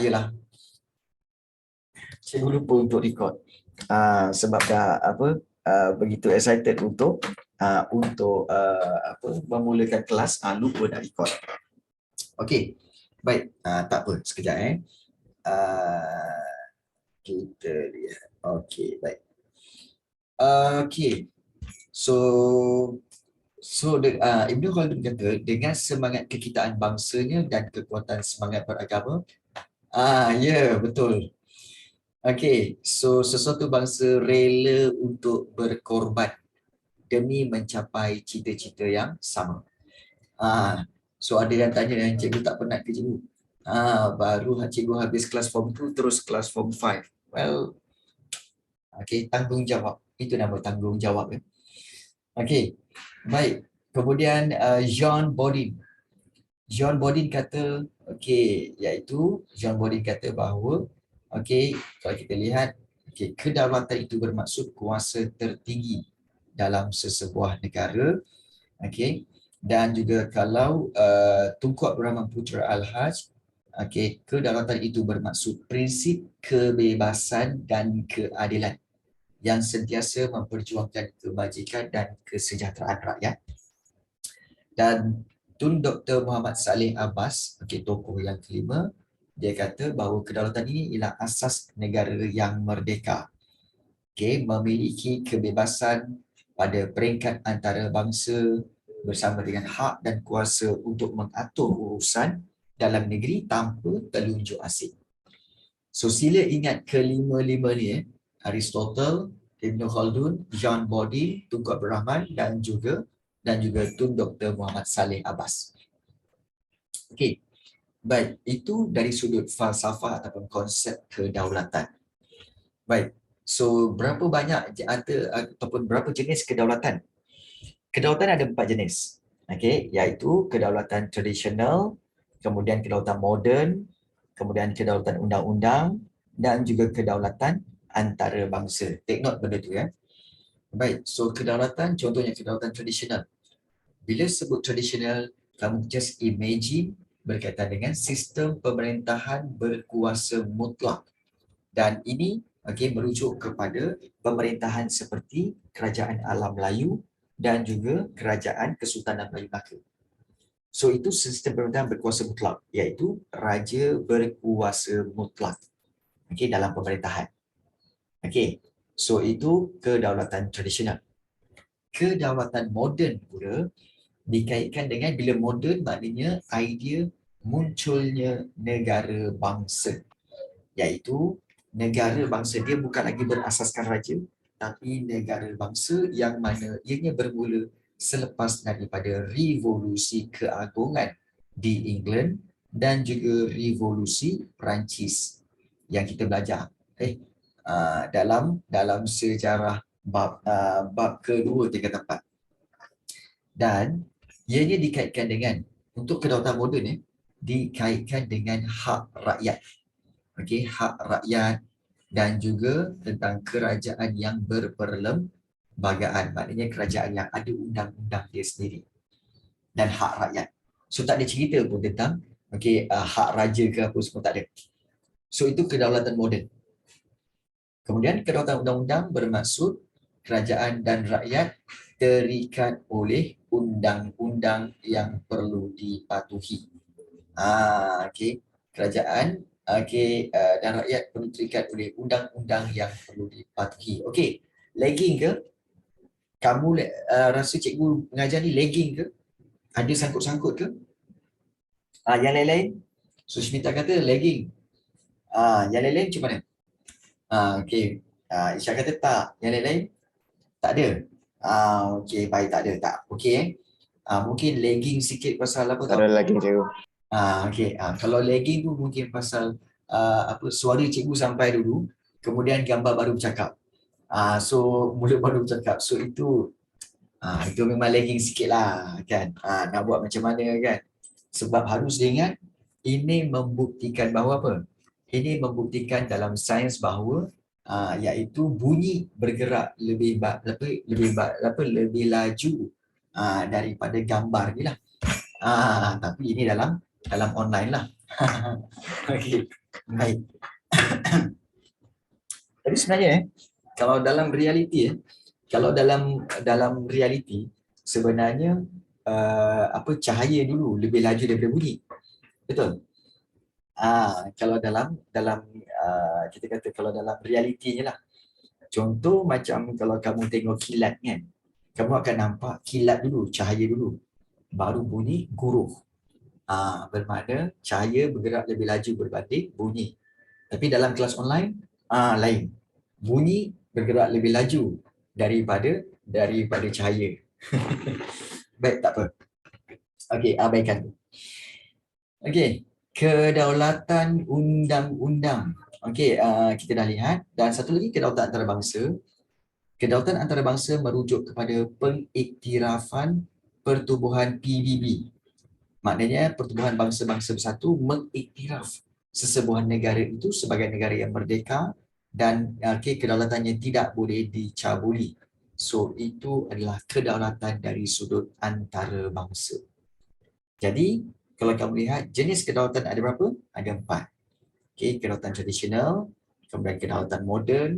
Yelah, cikgu lupa untuk record. Sebab dah begitu excited untuk memulakan kelas, lupa nak record. Okey, baik, tak apa, sekejap kita lihat. Okey, baik. Okey, so Ibnu Khaldun kata dengan semangat kekitaan bangsanya dan kekuatan semangat beragama. Ya, betul. Okey, so sesuatu bangsa rela untuk berkorban demi mencapai cita-cita yang sama. So ada yang tanya yang cikgu tak penat ke cikgu? Baru cikgu habis kelas form 2 terus kelas form 5. Well, okey, tanggungjawab. Itu nama tanggungjawab. Okey, baik. Kemudian Jean Bodin. Jean Bodin kata, okey, iaitu Jean Bodin kata bahawa, okey, kalau kita lihat, okey, kedaulatan itu bermaksud kuasa tertinggi dalam sesebuah negara, okey, dan juga kalau Tunku Abdul Rahman Putra Al-Haj, okey, kedaulatan itu bermaksud prinsip kebebasan dan keadilan yang sentiasa memperjuangkan kebajikan dan kesejahteraan rakyat. Dan Tun Dr. Muhammad Saleh Abbas, tokoh yang kelima, dia kata bahawa kedaulatan ini ialah asas negara yang merdeka. Memiliki kebebasan pada peringkat antarabangsa bersama dengan hak dan kuasa untuk mengatur urusan dalam negeri tanpa telunjuk asing. So sila ingat kelima-lima ni, Aristotle, Ibn Khaldun, Jean Bodin, Tunku Abdul Rahman dan juga Tun Dr. Muhammad Saleh Abbas. Okey. Baik, itu dari sudut falsafah ataupun konsep kedaulatan. Baik. So berapa banyak ataupun berapa jenis kedaulatan? Kedaulatan ada 4 jenis. Okey, iaitu kedaulatan tradisional, kemudian kedaulatan moden, kemudian kedaulatan undang-undang dan juga kedaulatan antarabangsa. Take note benda tu ya. Baik, so kedaulatan, contohnya kedaulatan tradisional. Bila sebut tradisional, kamu just imagine berkaitan dengan sistem pemerintahan berkuasa mutlak. Dan ini merujuk kepada pemerintahan seperti Kerajaan Alam Melayu dan juga Kerajaan Kesultanan Melayu Melaka. So itu sistem pemerintahan berkuasa mutlak, iaitu raja berkuasa mutlak dalam pemerintahan. So itu kedaulatan tradisional. Kedaulatan moden pula dikaitkan dengan, bila moden maknanya idea munculnya negara bangsa, iaitu negara bangsa dia bukan lagi berasaskan raja, tapi negara bangsa yang mana ianya bermula selepas daripada revolusi keagungan di England dan juga revolusi Perancis yang kita belajar dalam sejarah bab kedua tingkatan 4. Dan ianya dikaitkan dengan, untuk kedaulatan moden dikaitkan dengan hak rakyat. Hak rakyat dan juga tentang kerajaan yang berperlembagaan, maknanya kerajaan yang ada undang-undang dia sendiri dan hak rakyat. So tak ada cerita pun tentang hak raja ke apa semua, tak ada. So itu kedaulatan moden. Kemudian kedaulatan undang-undang bermaksud kerajaan dan rakyat terikat oleh undang-undang yang perlu dipatuhi. Kerajaan dan rakyat perlu terikat oleh undang-undang yang perlu dipatuhi. Lagging ke? Kamu rasa cikgu mengajar ni lagging ke? Ada sangkut-sangkut ke? Yang lain-lain? Susmita kata lagging. Yang lain-lain macam mana? Isyak kata tak. Yang lain-lain? Tak ada. Baik, tak ada. Tak. Mungkin lagging sikit pasal apa tau? Ada lagi cikgu. Kalau lagging tu mungkin pasal suara cikgu sampai dulu, kemudian gambar baru bercakap. So mulut baru bercakap. So itu memang lagging sikit lah kan. Nak buat macam mana kan? Sebab harus diingat, ini membuktikan bahawa apa? Ini membuktikan dalam sains bahawa iaitu bunyi bergerak lebih laju daripada gambar ni lah. Tapi ini dalam online lah. Okey, baik. Tapi sebenarnya kalau dalam realiti kalau dalam realiti sebenarnya apa cahaya dulu lebih laju daripada bunyi. Betul? Kalau dalam dalam kita kata kalau dalam realitinya lah. Contoh macam kalau kamu tengok kilat kan. Kamu akan nampak kilat dulu, cahaya dulu. Baru bunyi guruh. Bermakna cahaya bergerak lebih laju berbanding bunyi. Tapi dalam kelas online lain. Bunyi bergerak lebih laju daripada cahaya. Baik, tak apa. Okey, abaikan. Okey, kedaulatan undang-undang. Okey, kita dah lihat. Dan satu lagi kedaulatan antarabangsa. Kedaulatan antarabangsa merujuk kepada pengiktirafan pertubuhan PBB. Maknanya pertubuhan bangsa-bangsa bersatu mengiktiraf sesebuah negara itu sebagai negara yang merdeka dan kedaulatannya tidak boleh dicabuli. So, itu adalah kedaulatan dari sudut antarabangsa. Jadi, kalau kamu lihat jenis kedaulatan ada berapa? Ada 4. Kedaulatan tradisional, kemudian kedaulatan moden,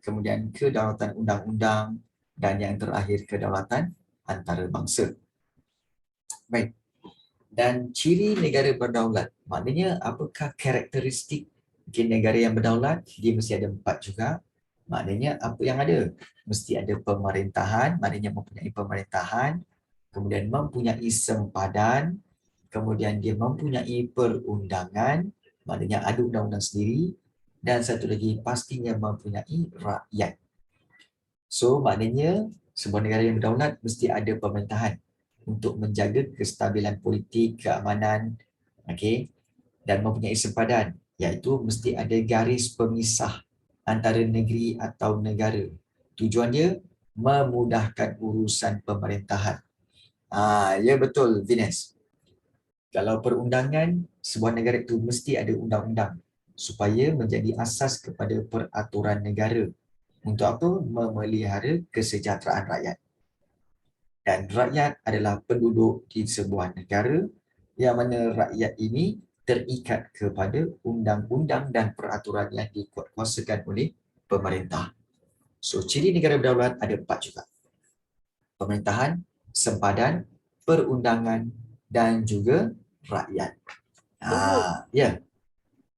kemudian kedaulatan undang-undang, dan yang terakhir kedaulatan antarabangsa. Baik. Dan ciri negara berdaulat, maknanya apakah karakteristik negara yang berdaulat? Dia mesti ada 4 juga. Maknanya apa yang ada? Mesti ada pemerintahan, maknanya mempunyai pemerintahan, kemudian mempunyai sempadan, kemudian dia mempunyai perundangan, maknanya ada undang-undang sendiri, dan satu lagi pastinya mempunyai rakyat. So maknanya sebuah negara yang berdaulat mesti ada pemerintahan untuk menjaga kestabilan politik, keamanan, dan mempunyai sempadan, iaitu mesti ada garis pemisah antara negeri atau negara. Tujuannya memudahkan urusan pemerintahan. Ya betul, Venus. Kalau perundangan, sebuah negara itu mesti ada undang-undang supaya menjadi asas kepada peraturan negara. Untuk apa? Memelihara kesejahteraan rakyat. Dan rakyat adalah penduduk di sebuah negara yang mana rakyat ini terikat kepada undang-undang dan peraturan yang dikuatkuasakan oleh pemerintah. So, ciri negara berdaulat ada 4 juga. Pemerintahan, sempadan, perundangan dan juga rakyat. Ya.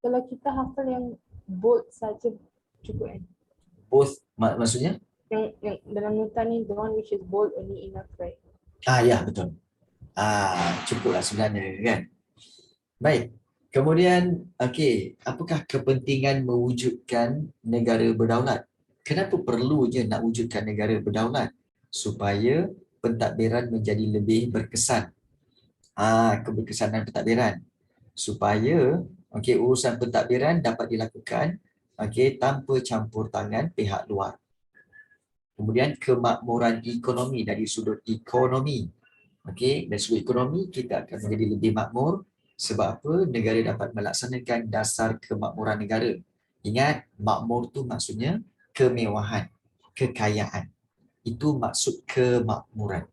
Kalau kita hafal yang bold saja cukup kan? Both maksudnya? Yang dalam nota ni, the one which is bold only enough, right? Ya, betul. Cukuplah sebenarnya kan. Baik. Kemudian, apakah kepentingan mewujudkan negara berdaulat? Kenapa perlunya nak wujudkan negara berdaulat? Supaya pentadbiran menjadi lebih berkesan. Keberkesanan pentadbiran. Supaya urusan pentadbiran dapat dilakukan tanpa campur tangan pihak luar. Kemudian kemakmuran ekonomi dari sudut ekonomi. Dari sudut ekonomi kita akan menjadi lebih makmur. Sebab apa? Negara dapat melaksanakan dasar kemakmuran negara. Ingat, makmur tu maksudnya kemewahan, kekayaan. Itu maksud kemakmuran.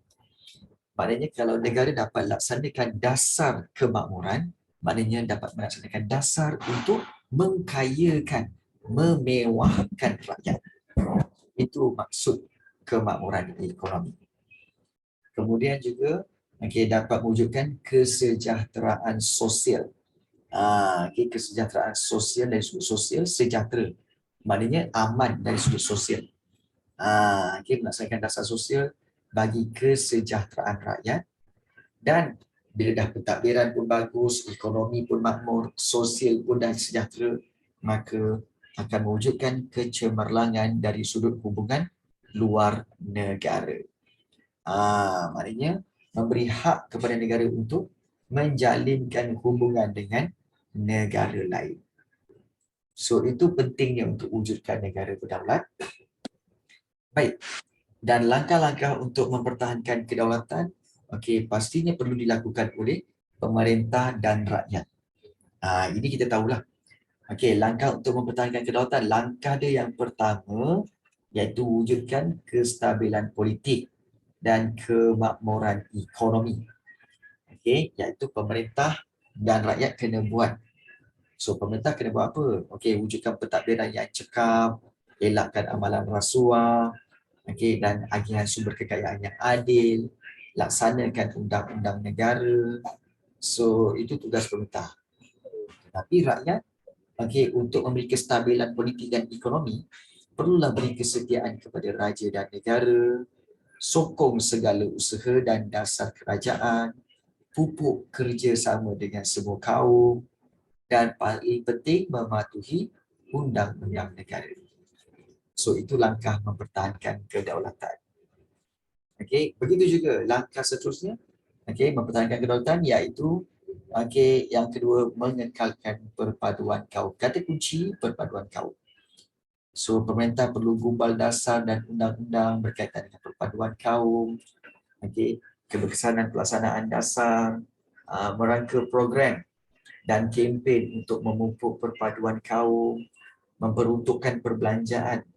Maknanya kalau negara dapat laksanakan dasar kemakmuran, maknanya dapat melaksanakan dasar untuk mengkayakan, memewahkan rakyat. Itu maksud kemakmuran ekonomi. Kemudian juga dapat mewujudkan kesejahteraan sosial. Kesejahteraan sosial dari sudut sosial sejahtera. Maknanya aman dari sudut sosial. Melaksanakan dasar sosial bagi kesejahteraan rakyat. Dan bila dah pentadbiran pun bagus, ekonomi pun makmur, sosial pun dah sejahtera, maka akan mewujudkan kecemerlangan dari sudut hubungan luar negara. Maknanya memberi hak kepada negara untuk menjalinkan hubungan dengan negara lain. So, itu pentingnya untuk wujudkan negara berdaulat. Baik. Dan langkah-langkah untuk mempertahankan kedaulatan, pastinya perlu dilakukan oleh pemerintah dan rakyat. Ini kita tahulah. Langkah untuk mempertahankan kedaulatan. Langkah dia yang pertama, iaitu wujudkan kestabilan politik dan kemakmuran ekonomi. Iaitu pemerintah dan rakyat kena buat. So pemerintah kena buat apa? Okey, wujudkan pentadbiran yang cekap, elakkan amalan rasuah, okey, dan agihan sumber kekayaan yang adil, laksanakan undang-undang negara. So itu tugas pemerintah. Tapi rakyat, okey, untuk memberi kestabilan politik dan ekonomi, perlulah beri kesetiaan kepada raja dan negara, sokong segala usaha dan dasar kerajaan, pupuk kerjasama dengan semua kaum, dan paling penting mematuhi undang-undang negara. So itu langkah mempertahankan kedaulatan. Okey, begitu juga langkah seterusnya, okey, mempertahankan kedaulatan iaitu okey, yang kedua mengekalkan perpaduan kaum. Kata kunci perpaduan kaum. So pemerintah perlu gumbal dasar dan undang-undang berkaitan dengan perpaduan kaum, okey, keberkesanan pelaksanaan dasar, merangka program dan kempen untuk memupuk perpaduan kaum, memperuntukkan perbelanjaan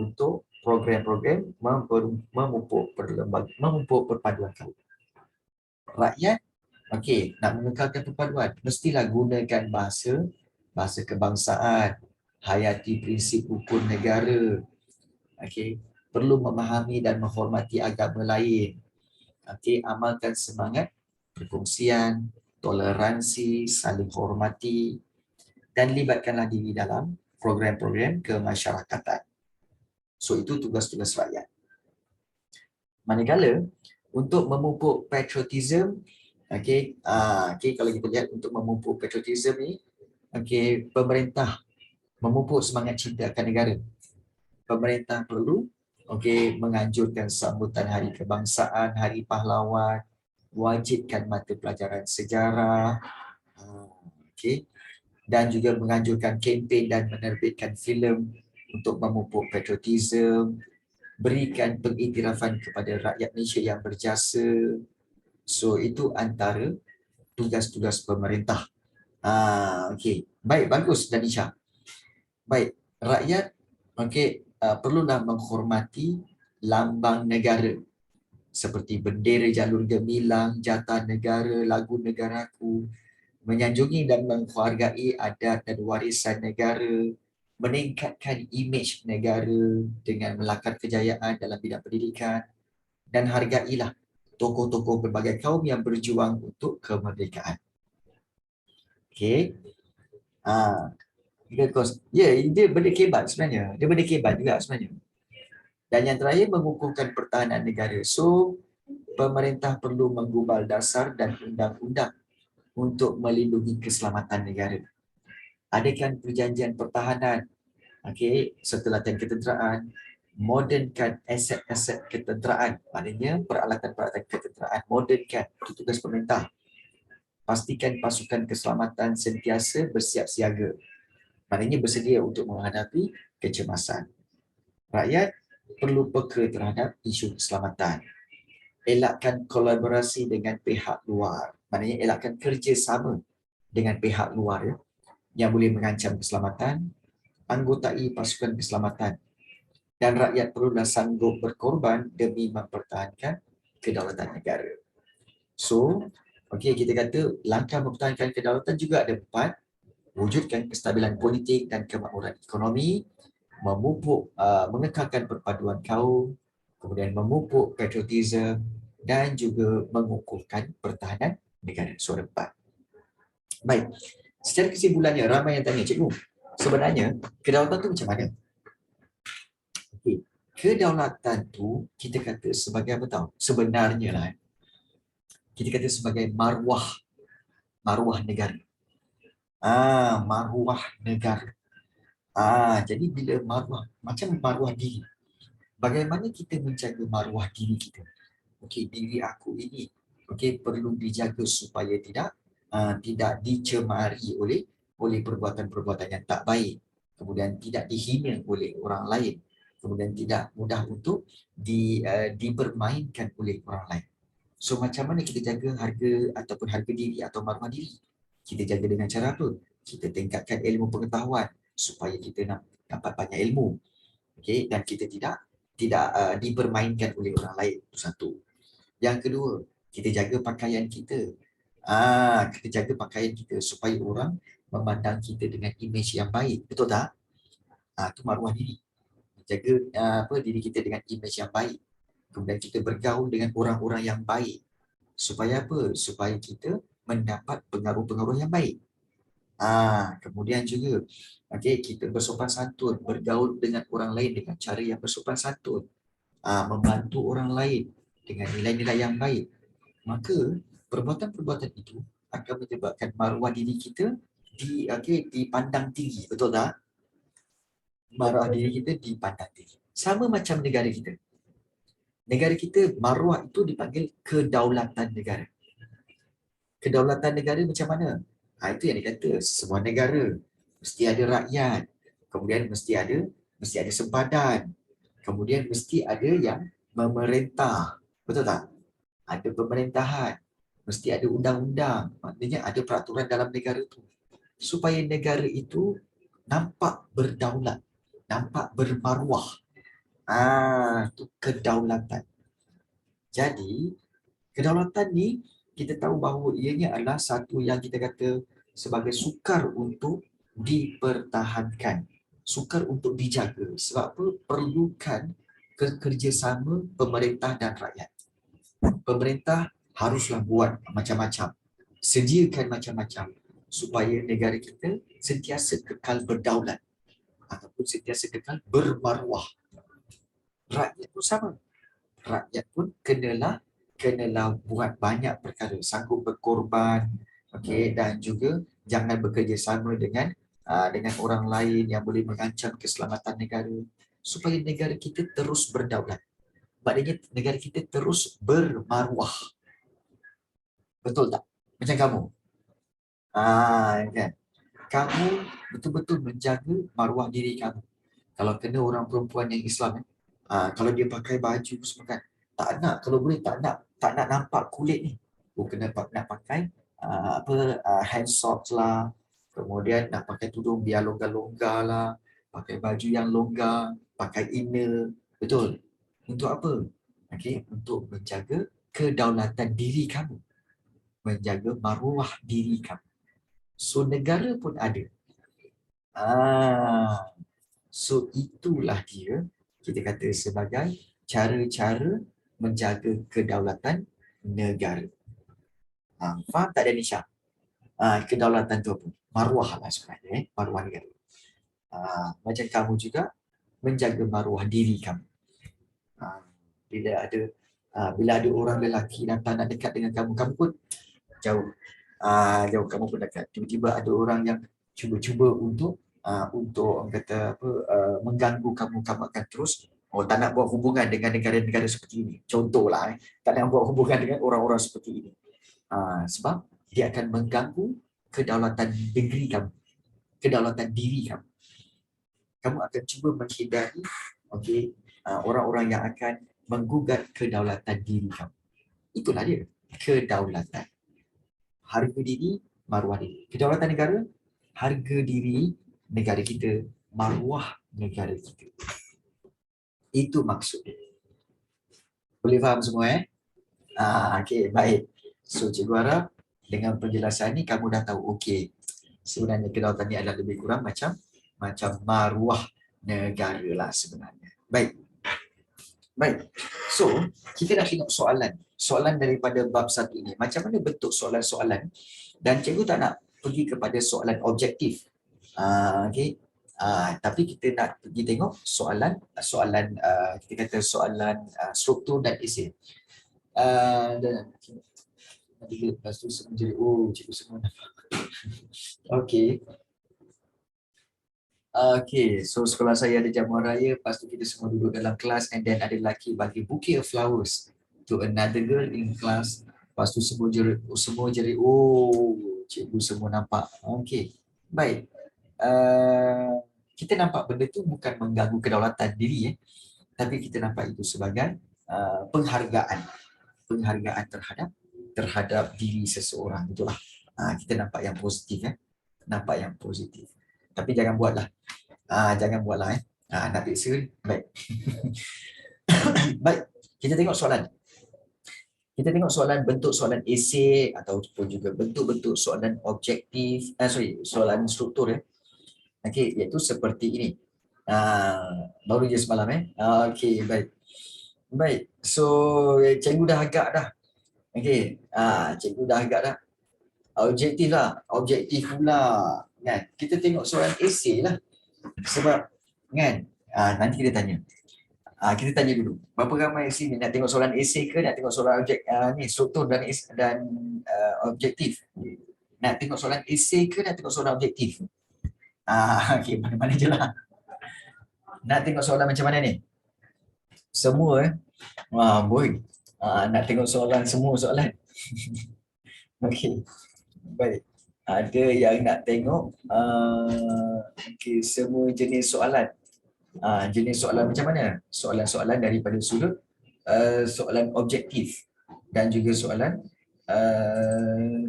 untuk program-program memupuk perpaduan kaum. Rakyat, okey, nak mengekalkan perpaduan, mestilah gunakan bahasa kebangsaan, hayati prinsip hukum negara, okey, perlu memahami dan menghormati agama lain, okey, amalkan semangat perkongsian, toleransi, saling hormati, dan libatkanlah diri dalam program-program kemasyarakatan. So itu tugas-tugas rakyat. Manakala untuk memupuk patriotism, okey, okey, kalau kita lihat untuk memupuk patriotism ni, okey, pemerintah memupuk semangat cinta akan negara. Pemerintah perlu, okey, menganjurkan sambutan Hari Kebangsaan, Hari Pahlawan, wajibkan mata pelajaran sejarah, okey, dan juga menganjurkan kempen dan menerbitkan filem untuk memupuk patriotism, berikan pengiktirafan kepada rakyat Malaysia yang berjasa. So itu antara tugas-tugas pemerintah. Okey, baik, bagus Danisha. Baik, rakyat okey, perlulah menghormati lambang negara seperti bendera jalur gemilang, jata negara, lagu negaraku, menyanjungi dan menghargai adat dan warisan negara, meningkatkan imej negara dengan melakar kejayaan dalam bidang pendidikan, dan hargailah tokoh-tokoh berbagai kaum yang berjuang untuk kemerdekaan. Okey. Ya, dia benda kebat sebenarnya. Dia benda kebat juga sebenarnya. Dan yang terakhir, mengukuhkan pertahanan negara. So, pemerintah perlu menggubal dasar dan undang-undang untuk melindungi keselamatan negara. Adakan perjanjian pertahanan, okey, serta latihan ketenteraan, modernkan aset-aset ketenteraan, maknanya peralatan-peralatan ketenteraan, modernkan, itu tugas pemerintah. Pastikan pasukan keselamatan sentiasa bersiap siaga, maknanya bersedia untuk menghadapi kecemasan. Rakyat perlu peka terhadap isu keselamatan. Elakkan kolaborasi dengan pihak luar, maknanya elakkan kerjasama dengan pihak luar yang boleh mengancam keselamatan, anggotai pasukan keselamatan, dan rakyat perlulah sanggup berkorban demi mempertahankan kedaulatan negara. So, okey, kita kata langkah mempertahankan kedaulatan juga ada 4. Wujudkan kestabilan politik dan kemakmuran ekonomi, mengekalkan perpaduan kaum, kemudian memupuk patriotism, dan juga mengukuhkan pertahanan negara. So, ada 4. Baik, secara kesimpulannya, ramai yang tanya, cikgu, sebenarnya kedaulatan tu macam mana? Okay. Kedaulatan tu kita kata sebagai apa tahu? Sebenarnya lah, kita kata sebagai maruah negara. Maruah negara. Jadi bila maruah, macam maruah diri. Bagaimana kita menjaga maruah diri kita? Okey, diri aku ini, okey, perlu dijaga supaya tidak dicemari oleh perbuatan-perbuatan yang tak baik. Kemudian tidak dihina oleh orang lain. Kemudian tidak mudah untuk dipermainkan oleh orang lain. So macam mana kita jaga harga ataupun harga diri atau maruah diri? Kita jaga dengan cara apa? Kita tingkatkan ilmu pengetahuan supaya kita dapat banyak ilmu. Okey, dan kita tidak dipermainkan oleh orang lain. Itu satu. Yang kedua, kita jaga pakaian kita. Kita jaga pakaian kita supaya orang memandang kita dengan imej yang baik. Betul tak? Itu maruah diri. Jaga diri kita dengan imej yang baik. Kemudian kita bergaul dengan orang-orang yang baik. Supaya apa? Supaya kita mendapat pengaruh-pengaruh yang baik. Kemudian juga kita bersopan santun, bergaul dengan orang lain dengan cara yang bersopan santun, membantu orang lain dengan nilai-nilai yang baik. Maka perbuatan-perbuatan itu akan menyebabkan maruah diri kita dipandang tinggi. Betul tak? Maruah diri kita dipandang tinggi. Sama macam negara kita. Negara kita, maruah itu dipanggil kedaulatan negara. Kedaulatan negara macam mana? Itu yang dikata sebuah negara mesti ada rakyat, kemudian mesti ada sempadan, kemudian mesti ada yang memerintah. Betul tak? Ada pemerintahan, mesti ada undang-undang, maknanya ada peraturan dalam negara itu. Supaya negara itu nampak berdaulat, nampak bermaruah. Itu kedaulatan. Jadi, kedaulatan ni kita tahu bahawa ianya adalah satu yang kita kata sebagai sukar untuk dipertahankan, sukar untuk dijaga. Sebab apa? Perlukan kerjasama pemerintah dan rakyat. Pemerintah haruslah buat macam-macam, sediakan macam-macam supaya negara kita sentiasa kekal berdaulat ataupun sentiasa kekal bermaruah. Rakyat pun sama. Rakyat pun kenalah buat banyak perkara, sanggup berkorban, dan juga jangan bekerjasama dengan orang lain yang boleh mengancam keselamatan negara supaya negara kita terus berdaulat. Maknanya negara kita terus bermaruah. Betul tak? Macam kamu. Kan? Kamu betul-betul menjaga maruah diri kamu. Kalau kena orang perempuan yang Islam, kalau dia pakai baju semua kan, tak nak, kalau boleh tak nak nampak kulit ni. Kena nak pakai hand socks lah, kemudian nak pakai tudung biar longgar-longgar lah, pakai baju yang longgar, pakai inner. Betul. Untuk apa? Untuk menjaga kedaulatan diri kamu, menjaga maruah diri kamu. So negara pun ada. So itulah dia kita kata sebagai cara-cara menjaga kedaulatan negara. Faham tak Danisha? Kedaulatan tu apa? Maruah lah sebenarnya, maruah negara. Macam kamu juga menjaga maruah diri kamu. Bila ada orang lelaki datang nak dekat dengan kamu, kamu pun jauh. Jauh, kamu pun dekat. Tiba-tiba ada orang yang cuba-cuba untuk orang kata mengganggu kamu akan terus tak nak buat hubungan dengan negara-negara seperti ini. Contohlah, tak nak buat hubungan dengan orang-orang seperti ini. Sebab dia akan mengganggu kedaulatan negeri kamu, kedaulatan diri kamu. Kamu akan cuba menghindari orang-orang yang akan menggugat kedaulatan diri kamu. Itulah dia, kedaulatan. Harga diri, maruah diri. Kedaulatan negara, harga diri negara kita, maruah negara kita. Itu maksudnya. Boleh faham semua baik. So cikgu harap dengan penjelasan ni kamu dah tahu sebenarnya kedaulatan ni adalah lebih kurang macam maruah negara lah sebenarnya. Baik. So, kita nak tengok soalan daripada bab 1 ini. Macam mana bentuk soalan-soalan? Dan cikgu tak nak pergi kepada soalan objektif. Tapi kita nak pergi tengok soalan kita kata soalan struktur dan isi. Dan lepas tu semua jadi cikgu semua nampak. So sekolah saya ada jamuan raya, lepas tu kita semua duduk dalam kelas and then ada lelaki bagi bouquet of flowers to another girl in class. Lepas tu semua jerit, cikgu semua nampak. Baik. Kita nampak benda tu bukan mengganggu kedaulatan diri, tapi kita nampak itu sebagai penghargaan terhadap diri seseorang. Itulah. Kita nampak yang positif, nampak yang positif. Tapi jangan buatlah. Nak periksa. Baik. Baik. Kita tengok soalan. Kita tengok soalan bentuk soalan esei ataupun juga bentuk-bentuk soalan objektif, soalan struktur ya. Okey, iaitu seperti ini. Baru je semalam okey, baik. Baik. So, cikgu dah agak dah. Okey. Cikgu dah agak dah. Objektif lah. Objektif pula. Kan? Kita tengok soalan esei lah. Sebab kan? Nanti kita tanya. Kita tanya dulu. Berapa ramai sini nak tengok soalan esei ke nak tengok soalan struktur dan objektif? Nak tengok soalan esei ke nak tengok soalan objektif? Okey, mana-mana je lah. Nak tengok soalan macam mana ni? Semua boy. Nak tengok soalan semua soalan. Okey. Baik. Ada yang nak tengok okey, semua jenis soalan. Jenis soalan macam mana? Soalan-soalan daripada sudut soalan objektif dan juga soalan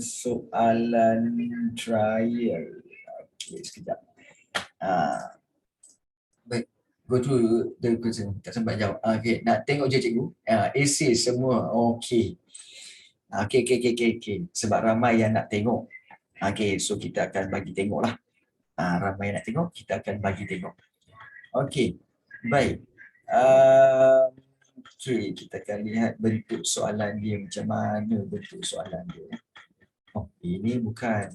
soalan trial. Okey, sekejap. Baik. Go through the question. Tak sempat jawab. Okey, nak tengok je cikgu. Essay semua. Okey. Okey. Sebab ramai yang nak tengok. Okey, so kita akan bagi tengok lah. Ramai yang nak tengok, kita akan bagi tengok. Okey, baik. Okey, kita akan lihat bentuk soalan dia macam mana bentuk soalan dia. Oh, ini bukan.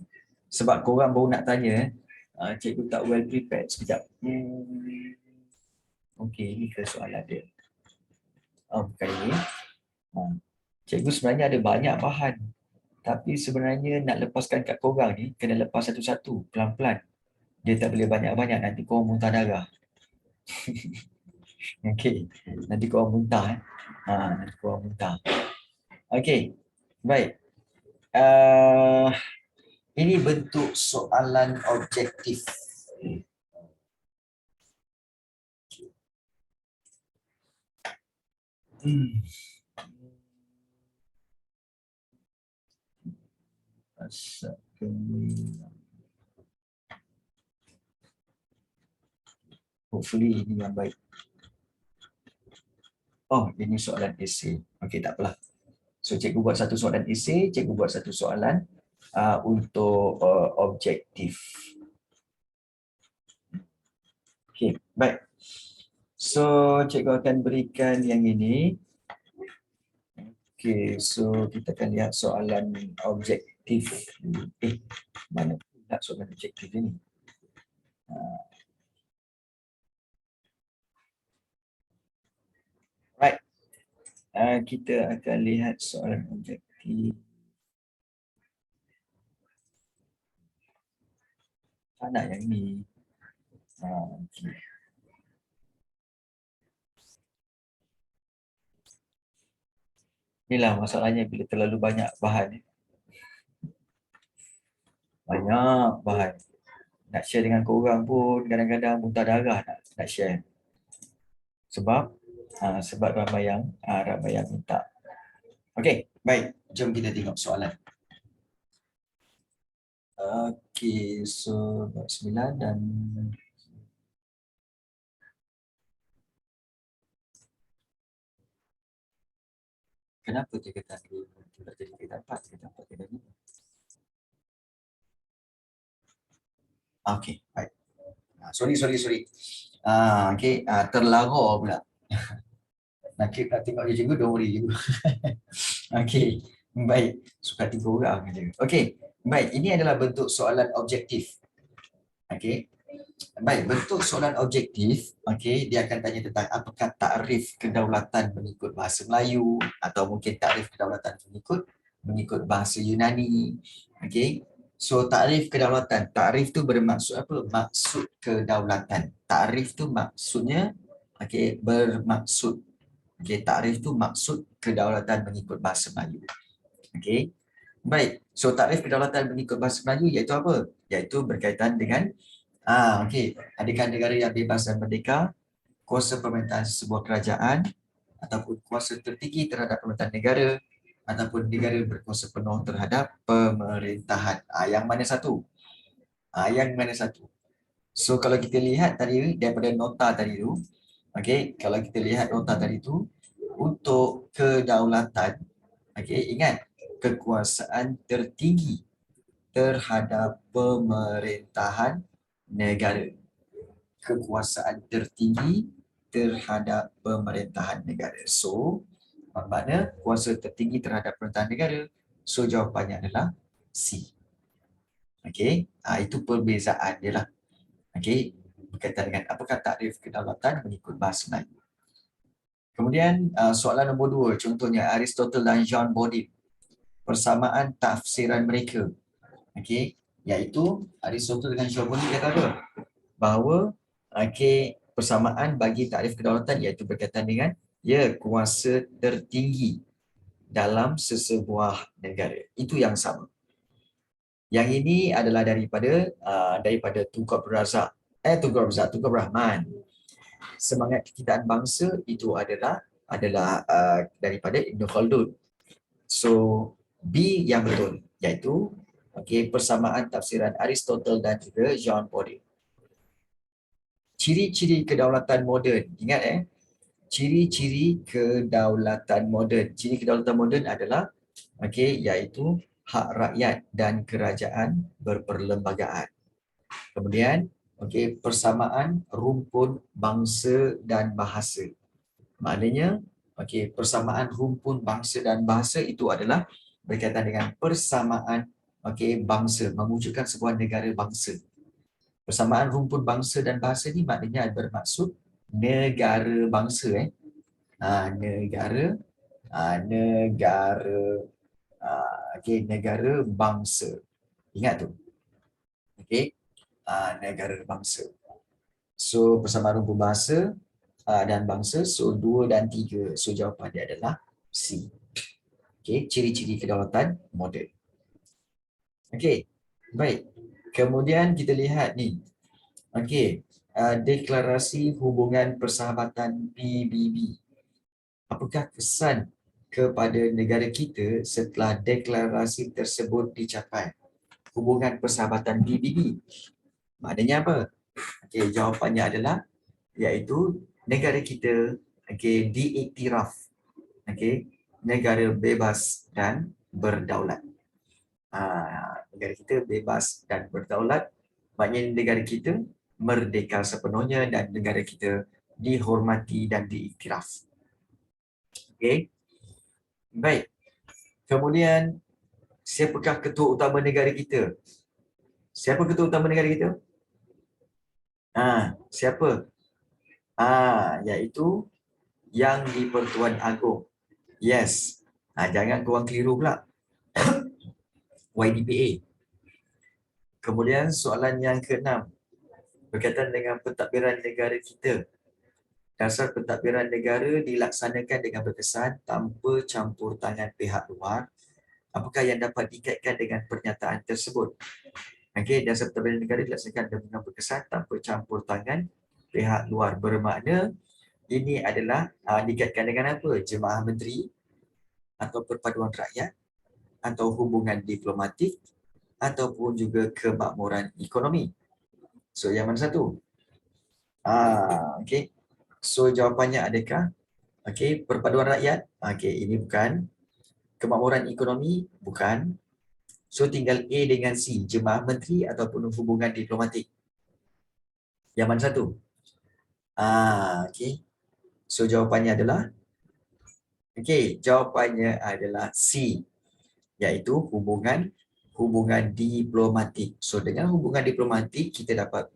Sebab korang baru nak tanya, cikgu tak well prepared. Sekejap. Okey, ini ke soalan dia. Bukan ini. Cikgu sebenarnya ada banyak bahan. Tapi sebenarnya nak lepaskan kat korang ni, kena lepas satu-satu, pelan-pelan. Dia tak boleh banyak-banyak, nanti korang muntah darah. Okey, nanti korang muntah. Nanti korang muntah. Okey, baik. Ini bentuk soalan objektif. Hopefully ini yang baik. Oh, ini soalan esei. Okey, tak apalah. So, cikgu buat satu soalan esei, cikgu buat satu soalan untuk objektif. Okey, baik. So, cikgu akan berikan yang ini. Okey, so kita akan lihat soalan objektif. Mana pula soalan objektif ini? Right. Kita akan lihat soalan objektif. Nak yang ini. Okay. Inilah masalahnya bila terlalu banyak bahan. Banyak bahan. Nak share dengan korang pun kadang-kadang muntah darah nak share. Sebab ramai yang minta. Okey, baik. Jom kita tengok soalan. Okey, so 9 dan kenapa dia kata tidak jadi kita dapat, kita ni? Okey, baik. Sorry. Okey, terlara pula. Nak tengok je cikgu, don't worry cikgu. Okey, baik. Suka 3 orang je. Okey, baik. Ini adalah bentuk soalan objektif. Okey. Baik, bentuk soalan objektif, okey, dia akan tanya tentang apakah takrif kedaulatan mengikut bahasa Melayu atau mungkin takrif kedaulatan mengikut bahasa Yunani. Okey. So takrif kedaulatan, takrif tu bermaksud apa? Maksud kedaulatan. Takrif tu maksudnya bermaksud. Okey, takrif tu maksud kedaulatan mengikut bahasa Melayu. Okey. Baik. So takrif kedaulatan mengikut bahasa Melayu iaitu apa? Iaitu berkaitan dengan okey, adakah negara yang bebas dan merdeka, kuasa pemerintahan sebuah kerajaan ataupun kuasa tertinggi terhadap pemerintahan negara ataupun negara berkuasa penuh terhadap pemerintahan. Yang mana satu? Yang mana satu? So kalau kita lihat tadi daripada nota tadi tu, okey, kalau kita lihat nota tadi tu untuk kedaulatan, Okey, ingat kekuasaan tertinggi terhadap pemerintahan negara. Kekuasaan tertinggi terhadap pemerintahan negara. So, mana kuasa tertinggi terhadap pemerintahan negara? So, jawapannya adalah C. Okey, itu perbezaan dia lah. Okey, berkaitan dengan apakah takrif kedaulatan mengikut bahasa Melayu. Kemudian soalan nombor 2, contohnya Aristotle dan Jean Bodin. Persamaan tafsiran mereka. Okey, iaitu Aristotle dengan Jean Bodin kata apa? Bahawa persamaan bagi takrif kedaulatan iaitu berkaitan dengan kuasa tertinggi dalam sesebuah negara. Itu yang sama. Yang ini adalah daripada Tunku Abdul Rahman. Semangat kekitaan bangsa itu adalah daripada Ibn Khaldun. So B yang betul, iaitu persamaan tafsiran Aristotle dan juga Jean Bodin. Ciri-ciri kedaulatan moden. Ingat ciri-ciri kedaulatan moden. Ciri kedaulatan moden adalah iaitu hak rakyat dan kerajaan berperlembagaan. Kemudian persamaan rumpun bangsa dan bahasa. Maknanya persamaan rumpun bangsa dan bahasa itu adalah berkaitan dengan persamaan bangsa, mewujudkan sebuah negara bangsa. Persamaan rumpun bangsa dan bahasa ni maknanya bermaksud negara bangsa negara negara bangsa. Ingat tu. Negara bangsa. So persamaan rumpun bahasa dan bangsa, so 2 dan 3. So jawapan dia adalah C. Ciri-ciri kedaulatan moden. Baik. Kemudian kita lihat ni. Deklarasi hubungan persahabatan PBB. Apakah kesan kepada negara kita setelah deklarasi tersebut dicapai? Hubungan persahabatan PBB. Maknanya apa? Jawapannya adalah iaitu negara kita diiktiraf negara bebas dan berdaulat. Negara kita bebas dan berdaulat, maknanya negara kita merdeka sepenuhnya dan negara kita dihormati dan diiktiraf. Baik. Kemudian, siapakah ketua utama negara kita? Siapa ketua utama negara kita? Siapa? Iaitu Yang di-Pertuan Agong. Yes. Jangan korang keliru pula. YDPA. Kemudian soalan yang ke-6 berkaitan dengan pentadbiran negara kita. Dasar pentadbiran negara dilaksanakan dengan berkesan tanpa campur tangan pihak luar. Apakah yang dapat dikaitkan dengan pernyataan tersebut? Dasar pentadbiran negara dilaksanakan dengan berkesan tanpa campur tangan pihak luar. Bermakna ini adalah dikaitkan dengan apa? Jemaah menteri atau perpaduan rakyat atau hubungan diplomatik ataupun juga kemakmuran ekonomi. So yang mana satu? So jawapannya adakah perpaduan rakyat? Ini bukan. Kemakmuran ekonomi? Bukan. So tinggal A dengan C, jemaah menteri ataupun hubungan diplomatik. Yang mana satu? So jawapannya adalah jawapannya adalah C, iaitu hubungan diplomatik. So dengan hubungan diplomatik kita dapat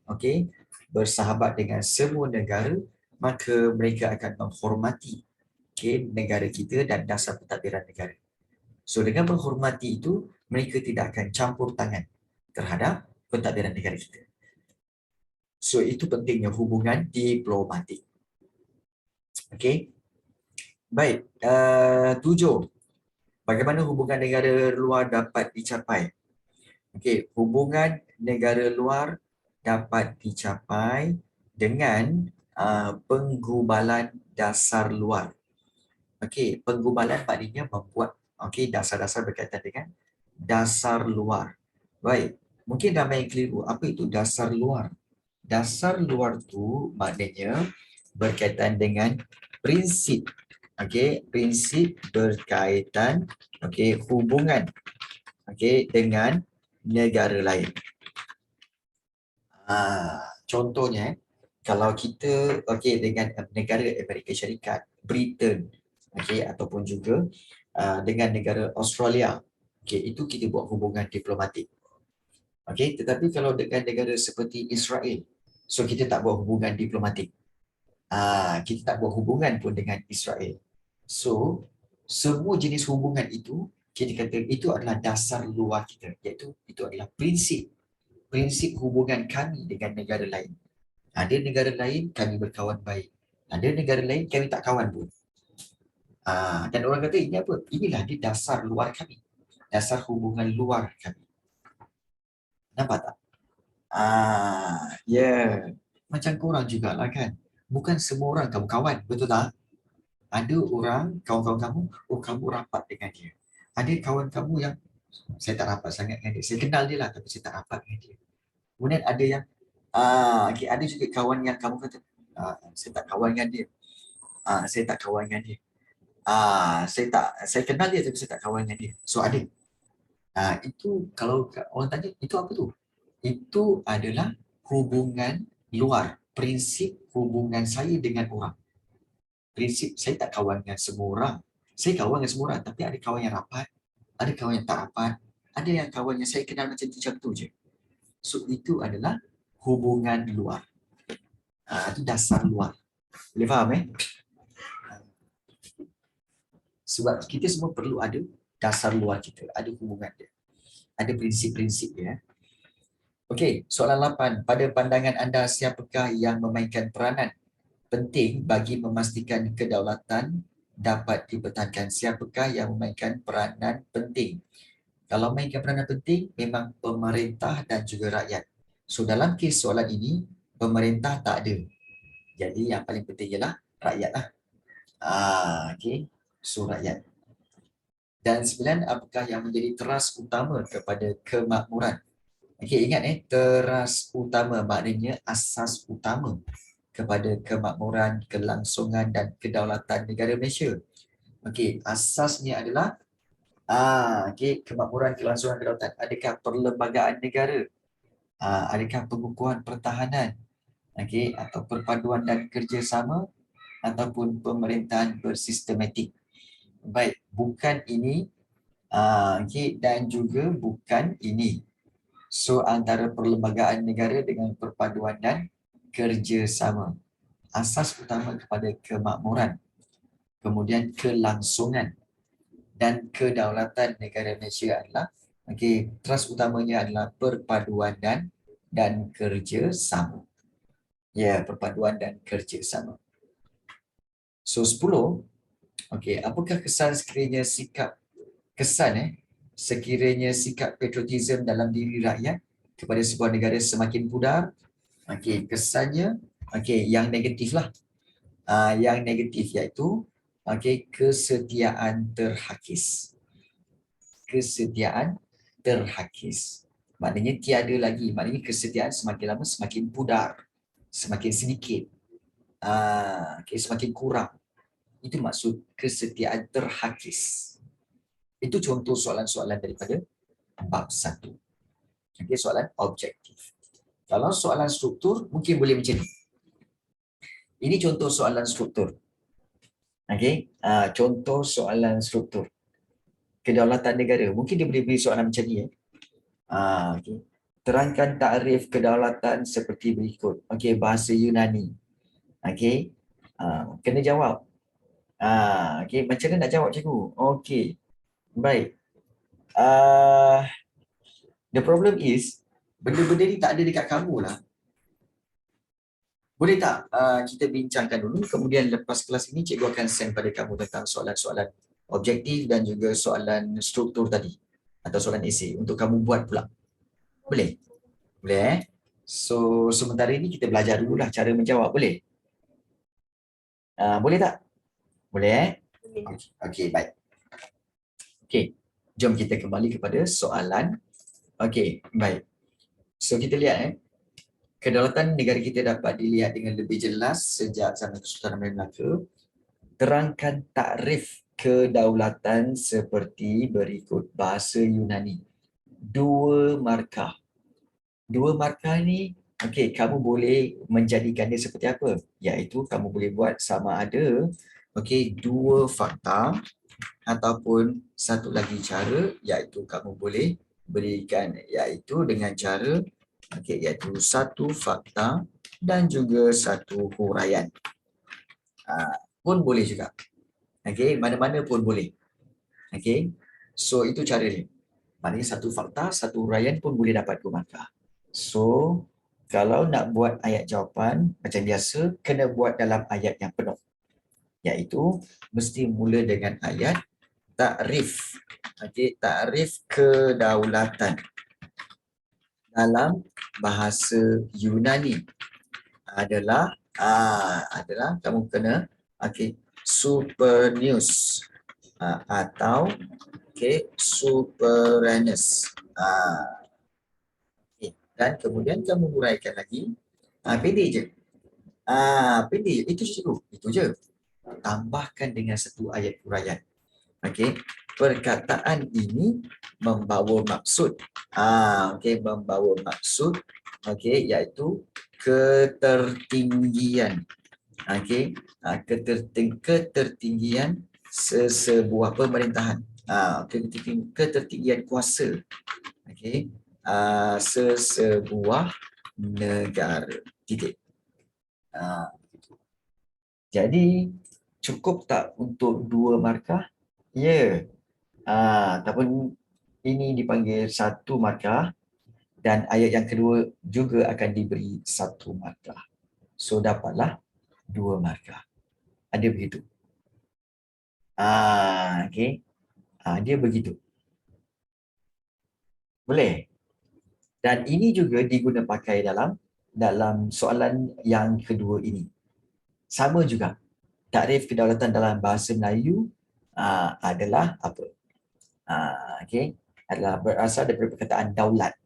bersahabat dengan semua negara, maka mereka akan menghormati negara kita dan dasar pentadbiran negara. So dengan menghormati itu, mereka tidak akan campur tangan terhadap pentadbiran negara kita. So itu pentingnya hubungan diplomatik. Baik, 7. Bagaimana hubungan negara luar dapat dicapai? Hubungan negara luar dapat dicapai dengan penggubalan dasar luar. Penggubalan maknanya membuat dasar-dasar berkaitan dengan dasar luar. Baik, mungkin ramai yang keliru. Apa itu dasar luar? Dasar luar tu maknanya berkaitan dengan prinsip Okey, prinsip berkaitan hubungan dengan negara lain. Contohnya kalau kita dengan negara Amerika Syarikat, Britain, ataupun juga dengan negara Australia, itu kita buat hubungan diplomatik. Tetapi kalau dengan negara seperti Israel, so kita tak buat hubungan diplomatik. Kita tak buat hubungan pun dengan Israel. So semua jenis hubungan itu kita kata itu adalah dasar luar kita, iaitu itu adalah prinsip hubungan kami dengan negara lain. Ada negara lain kami berkawan baik, ada negara lain kami tak kawan pun. Dan orang kata ini apa? Inilah dia dasar luar kami, dasar hubungan luar kami. Nampak tak? Ya, macam korang jugalah kan. Bukan semua orang kamu kawan, betul tak? Ada orang, kawan-kawan kamu, kamu rapat dengan dia. Ada kawan kamu yang saya tak rapat sangat dengan dia. Saya kenal dia lah, tapi saya tak rapat dengan dia. Kemudian ada yang, ada juga kawan yang kamu kata, saya tak kawan dengan dia. Saya tak kawan dengan dia. Saya kenal dia, tapi saya tak kawan dengan dia. So ada. Itu kalau orang tanya, itu apa tu? Itu adalah hubungan luar. Prinsip hubungan saya dengan orang. Prinsip saya tak kawan dengan semua orang. Saya kawan dengan semua orang, tapi ada kawan yang rapat, ada kawan yang tak rapat, ada yang kawan yang saya kenal macam tu je. So itu adalah hubungan luar. Itu dasar luar. Boleh faham Sebab kita semua perlu ada dasar luar kita, ada hubungan dia, ada prinsip-prinsip dia. Okey, soalan 8. Pada pandangan anda, siapakah yang memainkan peranan penting bagi memastikan kedaulatan dapat dipertahankan? Siapakah yang memainkan peranan penting? Kalau memainkan peranan penting, memang pemerintah dan juga rakyat. So, dalam kes soalan ini, pemerintah tak ada. Jadi, yang paling penting ialah rakyat lah. Okey, so rakyat. Dan 9, apakah yang menjadi teras utama kepada kemakmuran? Okey, ingat teras utama maknanya asas utama kepada kemakmuran, kelangsungan dan kedaulatan negara Malaysia. Okey, asasnya adalah kemakmuran, kelangsungan, kedaulatan. Adakah perlembagaan negara? Adakah pengukuhan pertahanan? Atau perpaduan dan kerjasama ataupun pemerintahan bersistematik. Baik, bukan ini dan juga bukan ini. So antara perlembagaan negara dengan perpaduan dan kerjasama. Asas utama kepada kemakmuran, kemudian kelangsungan dan kedaulatan negara Malaysia adalah teras utamanya adalah perpaduan dan kerjasama. Ya, perpaduan dan kerjasama. So 10, apakah kesan sekiranya sikap patriotisme dalam diri rakyat kepada sebuah negara semakin pudar? Kesannya yang negatif lah. Yang negatif iaitu kesetiaan terhakis. Kesetiaan terhakis. Maknanya tiada lagi. Maknanya kesetiaan semakin lama semakin pudar, semakin sedikit, semakin kurang. Itu maksud kesetiaan terhakis. Itu contoh soalan-soalan daripada bab 1. Soalan objektif. Kalau soalan struktur, mungkin boleh macam ni. Ini contoh soalan struktur. Contoh soalan struktur. Kedaulatan negara. Mungkin dia boleh beri soalan macam ni. Terangkan takrif kedaulatan seperti berikut. Bahasa Yunani. Kena jawab. Macam mana nak jawab, cikgu? Baik. The problem is, benda-benda ni tak ada dekat kamu lah. Boleh tak kita bincangkan dulu, kemudian lepas kelas ini cikgu akan send pada kamu tentang soalan-soalan objektif dan juga soalan struktur tadi atau soalan esei untuk kamu buat pula. Boleh? Boleh So, sementara ini kita belajar dululah cara menjawab. Boleh? Boleh tak? Boleh Okey, baik. Jom kita kembali kepada soalan. Baik. So, kita lihat kedaulatan negara kita dapat dilihat dengan lebih jelas sejak zaman Kesultanan Melaka Terangkan takrif kedaulatan seperti berikut. Bahasa Yunani. Dua markah. Dua markah ni, okey, kamu boleh menjadikan dia seperti apa? Iaitu kamu boleh buat sama ada, okey, dua fakta ataupun satu lagi cara, iaitu kamu boleh berikan iaitu dengan cara, okey, iaitu satu fakta dan juga satu huraian. Pun boleh juga. Okey, mana-mana pun boleh. Okey. So itu cara dia. Maknanya satu fakta, satu huraian pun boleh dapat 2 markah. So kalau nak buat ayat jawapan macam biasa, kena buat dalam ayat yang penuh. Iaitu mesti mula dengan ayat takrif. Okey, takrif kedaulatan dalam bahasa Yunani adalah kamu kena super news atau Supernus. Dan kemudian kamu huraikan lagi. Pendek je. Pendek. Itu cikgu. Itu je. Tambahkan dengan satu ayat huraian. Perkataan ini membawa maksud. Membawa maksud. Iaitu ketertinggian. Ketertinggian sesebuah pemerintahan. Ketertinggian kuasa. Sesebuah negara. Titik. Jadi cukup tak untuk 2 markah? Ya. Ataupun ini dipanggil 1 markah dan ayat yang kedua juga akan diberi 1 markah. So dapatlah 2 markah. Ada begitu. Okey. Dia begitu. Boleh. Dan ini juga diguna pakai dalam soalan yang kedua ini. Sama juga. Takrif kedaulatan dalam bahasa Melayu adalah apa? Adalah berasal daripada perkataan daulat.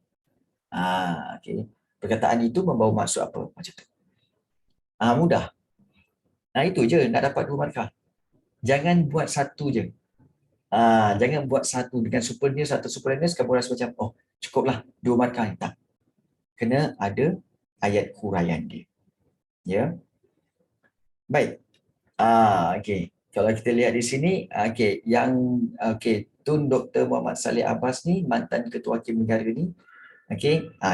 Perkataan itu membawa maksud apa? Macam tu. Mudah. Itu je nak dapat 2 markah. Jangan buat satu je. Jangan buat satu dengan superness atau superness kamu rasa macam cukuplah 2 markah. Tak. Kena ada ayat huraian dia. Ya. Baik. Okey. Kalau kita lihat di sini, Tun Dr. Muhammad Saleh Abbas ni, mantan Ketua Hakim Negara ni,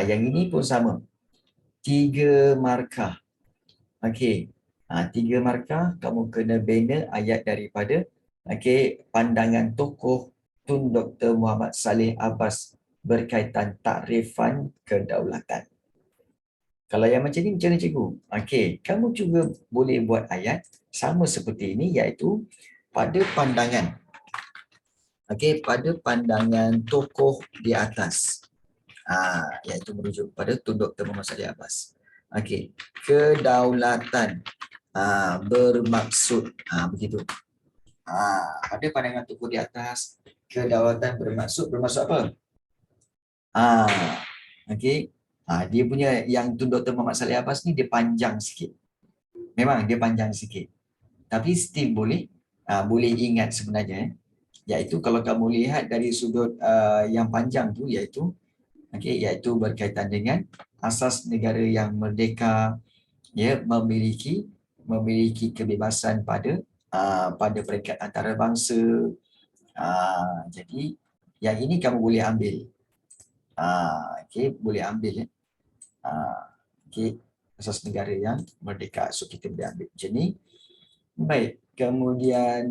yang ini pun sama. 3 markah. 3 markah, kamu kena bina ayat daripada pandangan tokoh Tun Dr. Muhammad Saleh Abbas berkaitan takrifan kedaulatan. Kalau yang macam ni, macam mana cikgu? Kamu juga boleh buat ayat sama seperti ini, iaitu pada pandangan. Pada pandangan tokoh di atas. Iaitu merujuk pada Tun Dr. Muhammad Saleh Abbas. Kedaulatan bermaksud. Begitu. Pada pandangan tokoh di atas, kedaulatan bermaksud apa? Dia punya yang Tun Dr. Muhammad Saleh Abbas ni dia panjang sikit. Memang dia panjang sikit. Tapi still boleh ingat sebenarnya. Iaitu kalau kamu lihat dari sudut yang panjang tu, iaitu berkaitan dengan asas negara yang merdeka, memiliki kebebasan pada peringkat antarabangsa. Jadi yang ini kamu boleh ambil. Boleh ambil ya. Asas negara yang merdeka. So kita boleh ambil macam ni. Baik, kemudian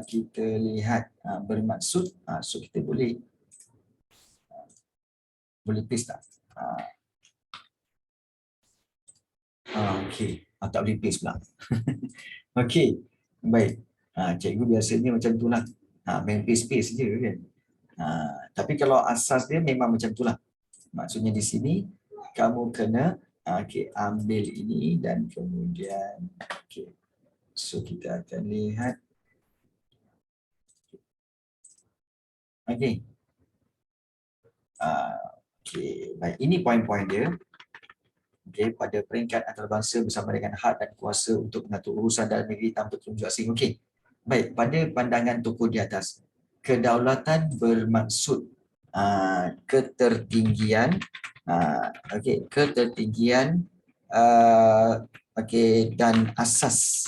kita lihat bermaksud. So kita boleh paste tak? Tak boleh paste pula. Baik. Cikgu biasanya macam tu lah. Main paste je kan. Tapi kalau asas dia memang macam tu lah. Maksudnya di sini kamu kena ambil ini dan kemudian so kita akan lihat. Baik, ini poin-poin dia. Okey, pada peringkat antarabangsa bersama dengan hak dan kuasa untuk mengatur urusan dalam negeri tanpa telunjuk asing. Okey. Baik, pada pandangan tokoh di atas, kedaulatan bermaksud ketertinggian ketertinggian dan asas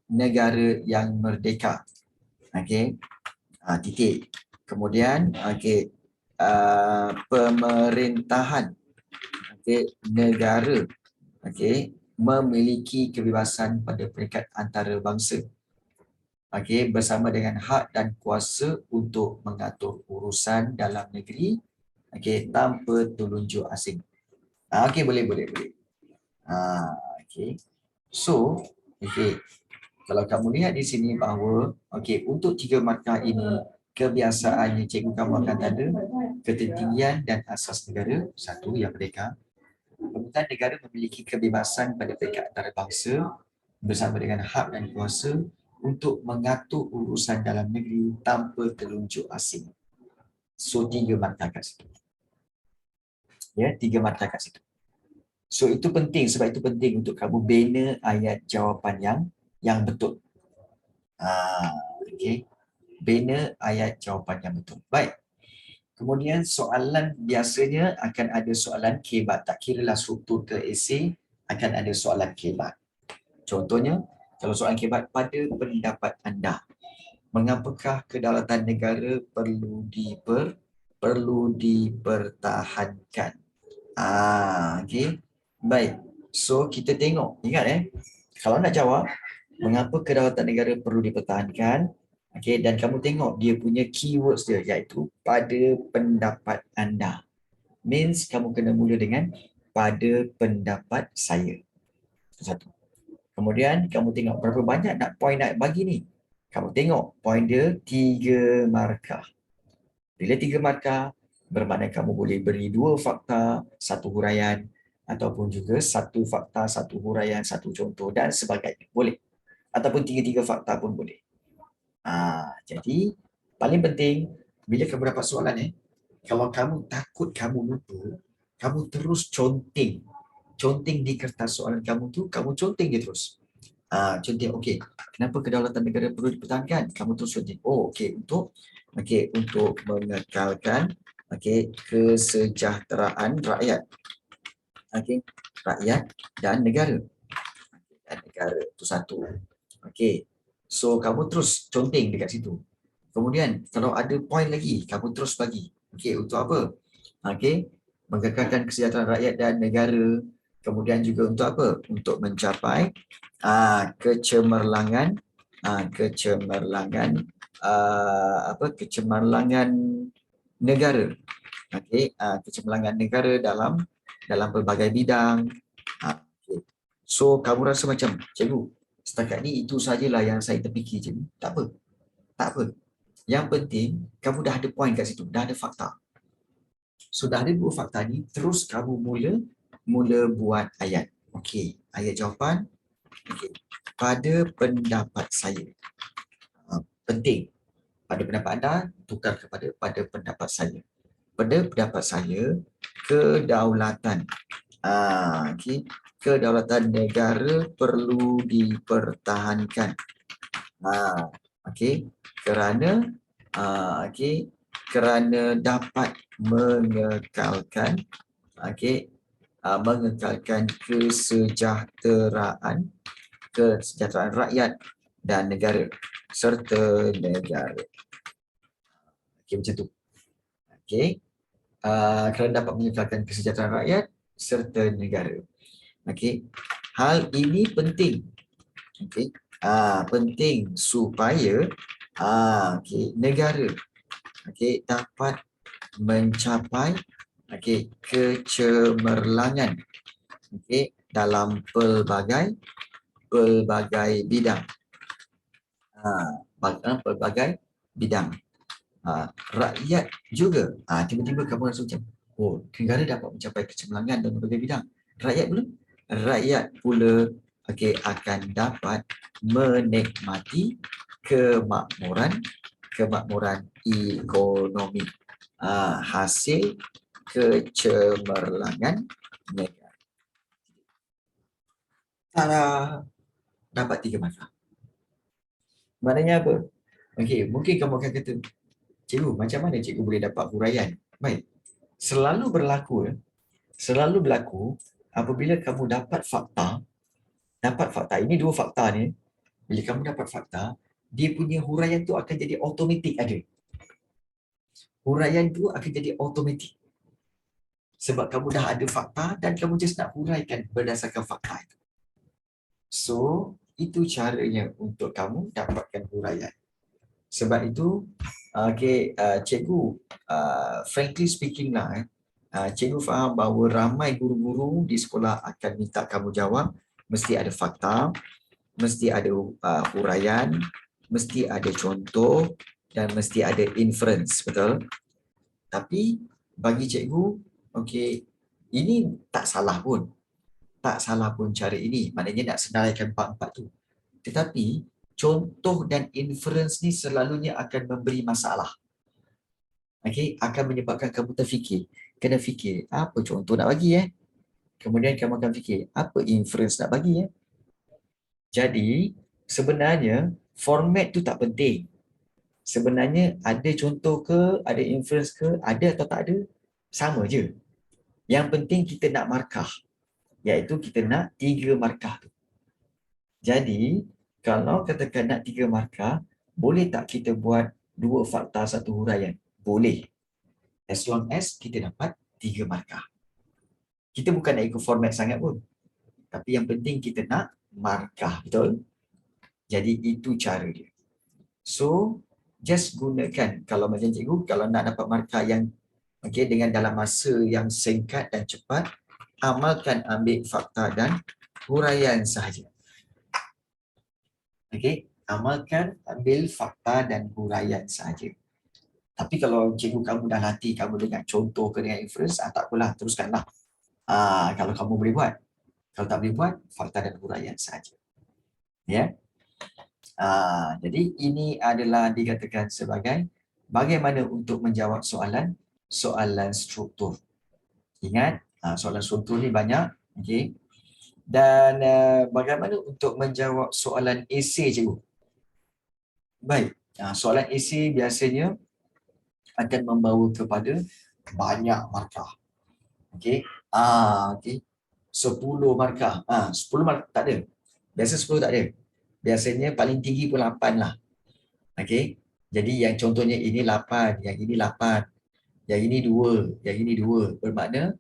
negara yang merdeka. Titik. Kemudian pemerintahan negara memiliki kebebasan pada peringkat antarabangsa bersama dengan hak dan kuasa untuk mengatur urusan dalam negeri tanpa telunjuk asing. Boleh. So, kalau kamu lihat di sini bahawa untuk 3 markah ini kebiasaannya cikgu kamu akan tanda ketertinggian dan asas negara, satu yang merdeka. Pemerintahan negara memiliki kebebasan pada peringkat antarabangsa bersama dengan hak dan kuasa untuk mengatur urusan dalam negeri tanpa telunjuk asing. So 3 markah kat situ. 3 markah kat situ. So itu penting, sebab itu penting untuk kamu bina ayat jawapan yang betul. Bina ayat jawapan yang betul. Baik. Kemudian soalan biasanya akan ada soalan kebat. Tak kiralah struktur ke esei, akan ada soalan kebat. Contohnya, kalau soalan kebat, pada pendapat anda, mengapakah kedaulatan negara perlu dipertahankan? Baik. So kita tengok, ingat kalau nak jawab mengapa kedaulatan negara perlu dipertahankan, dan kamu tengok dia punya keywords dia, iaitu pada pendapat anda. Means kamu kena mula dengan pada pendapat saya. Satu. Kemudian kamu tengok berapa banyak nak point nak bagi ni. Kamu tengok point dia 3 markah. Bila 3 markah, bermakna kamu boleh beri 2 fakta, 1 huraian, ataupun juga 1 fakta, 1 huraian, 1 contoh dan sebagainya. Boleh. Ataupun 3 fakta pun boleh. Jadi, paling penting, bila kamu dapat soalan kalau kamu takut kamu lupa, kamu terus conteng. Conteng di kertas soalan kamu tu, kamu conteng dia terus. Conteng, kenapa kedaulatan negara perlu dipertahankan? Kamu terus conteng. Untuk mengekalkan kesejahteraan rakyat. Rakyat dan negara. Itu satu. So kamu terus conteng dekat situ. Kemudian kalau ada point lagi, kamu terus bagi. Untuk apa? Mengekalkan kesejahteraan rakyat dan negara. Kemudian juga untuk apa? Untuk mencapai kecemerlangan negara. Kecemerlangan negara dalam pelbagai bidang. So kamu rasa macam, cikgu, setakat ni itu sajalah yang saya terfikir, cikgu. Tak apa. Yang penting kamu dah ada point kat situ, dah ada fakta. So dah ada 2 fakta ni, terus kamu mula buat ayat. Ayat jawapan. Pada pendapat saya. Penting. Pada pendapat anda, tukar kepada pada pendapat saya. Pada pendapat saya, kedaulatan kedaulatan negara perlu dipertahankan. Kerana dapat mengekalkan kesejahteraan rakyat dan negara serta negara. Macam tu. Kerana dapat mengekalkan kesejahteraan rakyat serta negara. Hal ini penting. Penting supaya negara dapat mencapai kecemerlangan dalam pelbagai bidang. Pelbagai bidang. Rakyat juga. Tiba-tiba kamu rasa macam, negara dapat mencapai kecemerlangan dalam pelbagai bidang. Rakyat pula? Rakyat pula akan dapat menikmati kemakmuran ekonomi hasil kecemerlangan negara. Tada! Dapat 3 markah. Maknanya apa? Okey, mungkin kamu akan kata, cikgu, macam mana cikgu boleh dapat huraian? Baik, selalu berlaku apabila kamu dapat fakta, ini 2 fakta ni, bila kamu dapat fakta, dia punya huraian tu akan jadi automatik ada. Huraian tu akan jadi automatik. Sebab kamu dah ada fakta dan kamu just nak huraikan berdasarkan fakta itu. So, itu caranya untuk kamu dapatkan huraian. Sebab itu, cikgu, frankly speaking lah, cikgu faham bahawa ramai guru-guru di sekolah akan minta kamu jawab, mesti ada fakta, mesti ada huraian, mesti ada contoh dan mesti ada inference, betul? Tapi bagi cikgu, ini tak salah pun. Tak salah pun cara ini. Maknanya nak senaraikan empat-empat tu. Tetapi contoh dan inference ni selalunya akan memberi masalah. Akan menyebabkan kamu terfikir. Kena fikir, apa contoh nak bagi Kemudian kamu akan fikir, apa inference nak bagi Jadi, sebenarnya format tu tak penting. Sebenarnya ada contoh ke, ada inference ke, ada atau tak ada, sama je. Yang penting kita nak markah. Iaitu kita nak 3 markah tu. Jadi, kalau katakan nak 3 markah, boleh tak kita buat 2 fakta, 1 huraian? Boleh. As long as kita dapat 3 markah. Kita bukan nak ikut format sangat pun. Tapi yang penting kita nak markah, betul? Jadi itu cara dia. So, just gunakan, kalau macam cikgu, kalau nak dapat markah yang dengan dalam masa yang singkat dan cepat, amalkan ambil fakta dan huraian sahaja. Amalkan ambil fakta dan huraian sahaja. Tapi kalau cikgu kamu dah latih kamu dengan contoh ke dengan inference, tak apalah, teruskanlah. Kalau kamu boleh buat. Kalau tak boleh buat, fakta dan huraian sahaja. Jadi ini adalah dikatakan sebagai bagaimana untuk menjawab soalan struktur. Ingat, soalan struktur ni banyak. Dan bagaimana untuk menjawab soalan esei, cikgu? Baik, soalan esei biasanya akan membawa kepada banyak markah. 10 markah. 10 markah tak ada. Biasa 10 tak ada. Biasanya paling tinggi pun 8 lah. Jadi yang contohnya ini 8, yang ini 8, yang ini 2, yang ini 2. Bermakna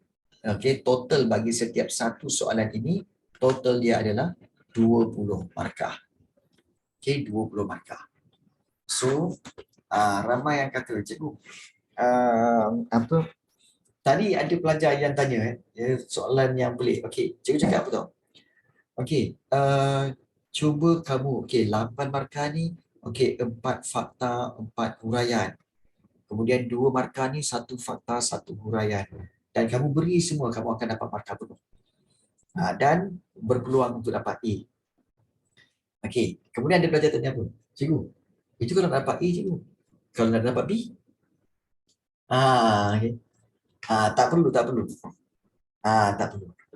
total bagi setiap satu soalan ini, total dia adalah 20 markah. 20 markah. So, ramai yang kata, cikgu, tadi ada pelajar yang tanya soalan yang pelik. Cikgu cakap apa tau? Cuba kamu, 8 markah ni, 4 fakta, 4 huraian. Kemudian 2 markah ni, 1 fakta, 1 huraian. Dan kamu beri semua, kamu akan dapat markah penuh. Dan berpeluang untuk dapat A. Kemudian ada pelajar tanya apa? Cikgu, itu kalau nak dapat A, cikgu. Kalau nak dapat B? Tak perlu. Tak perlu.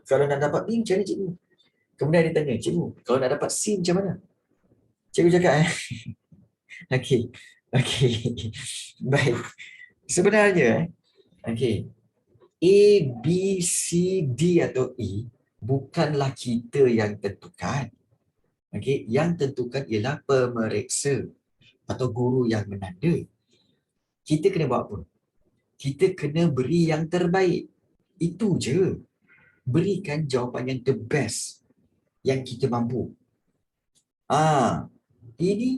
Kalau nak dapat B, macam mana, cikgu? Kemudian dia tanya, cikgu, kalau nak dapat C macam mana? Cikgu cakap, Baik. Sebenarnya, A, B, C, D atau E bukanlah kita yang tentukan. Yang tentukan ialah pemeriksa atau guru yang menanda. Kita kena buat apa? Kita kena beri yang terbaik. Itu je. Berikan jawapan yang the best yang kita mampu. Ini,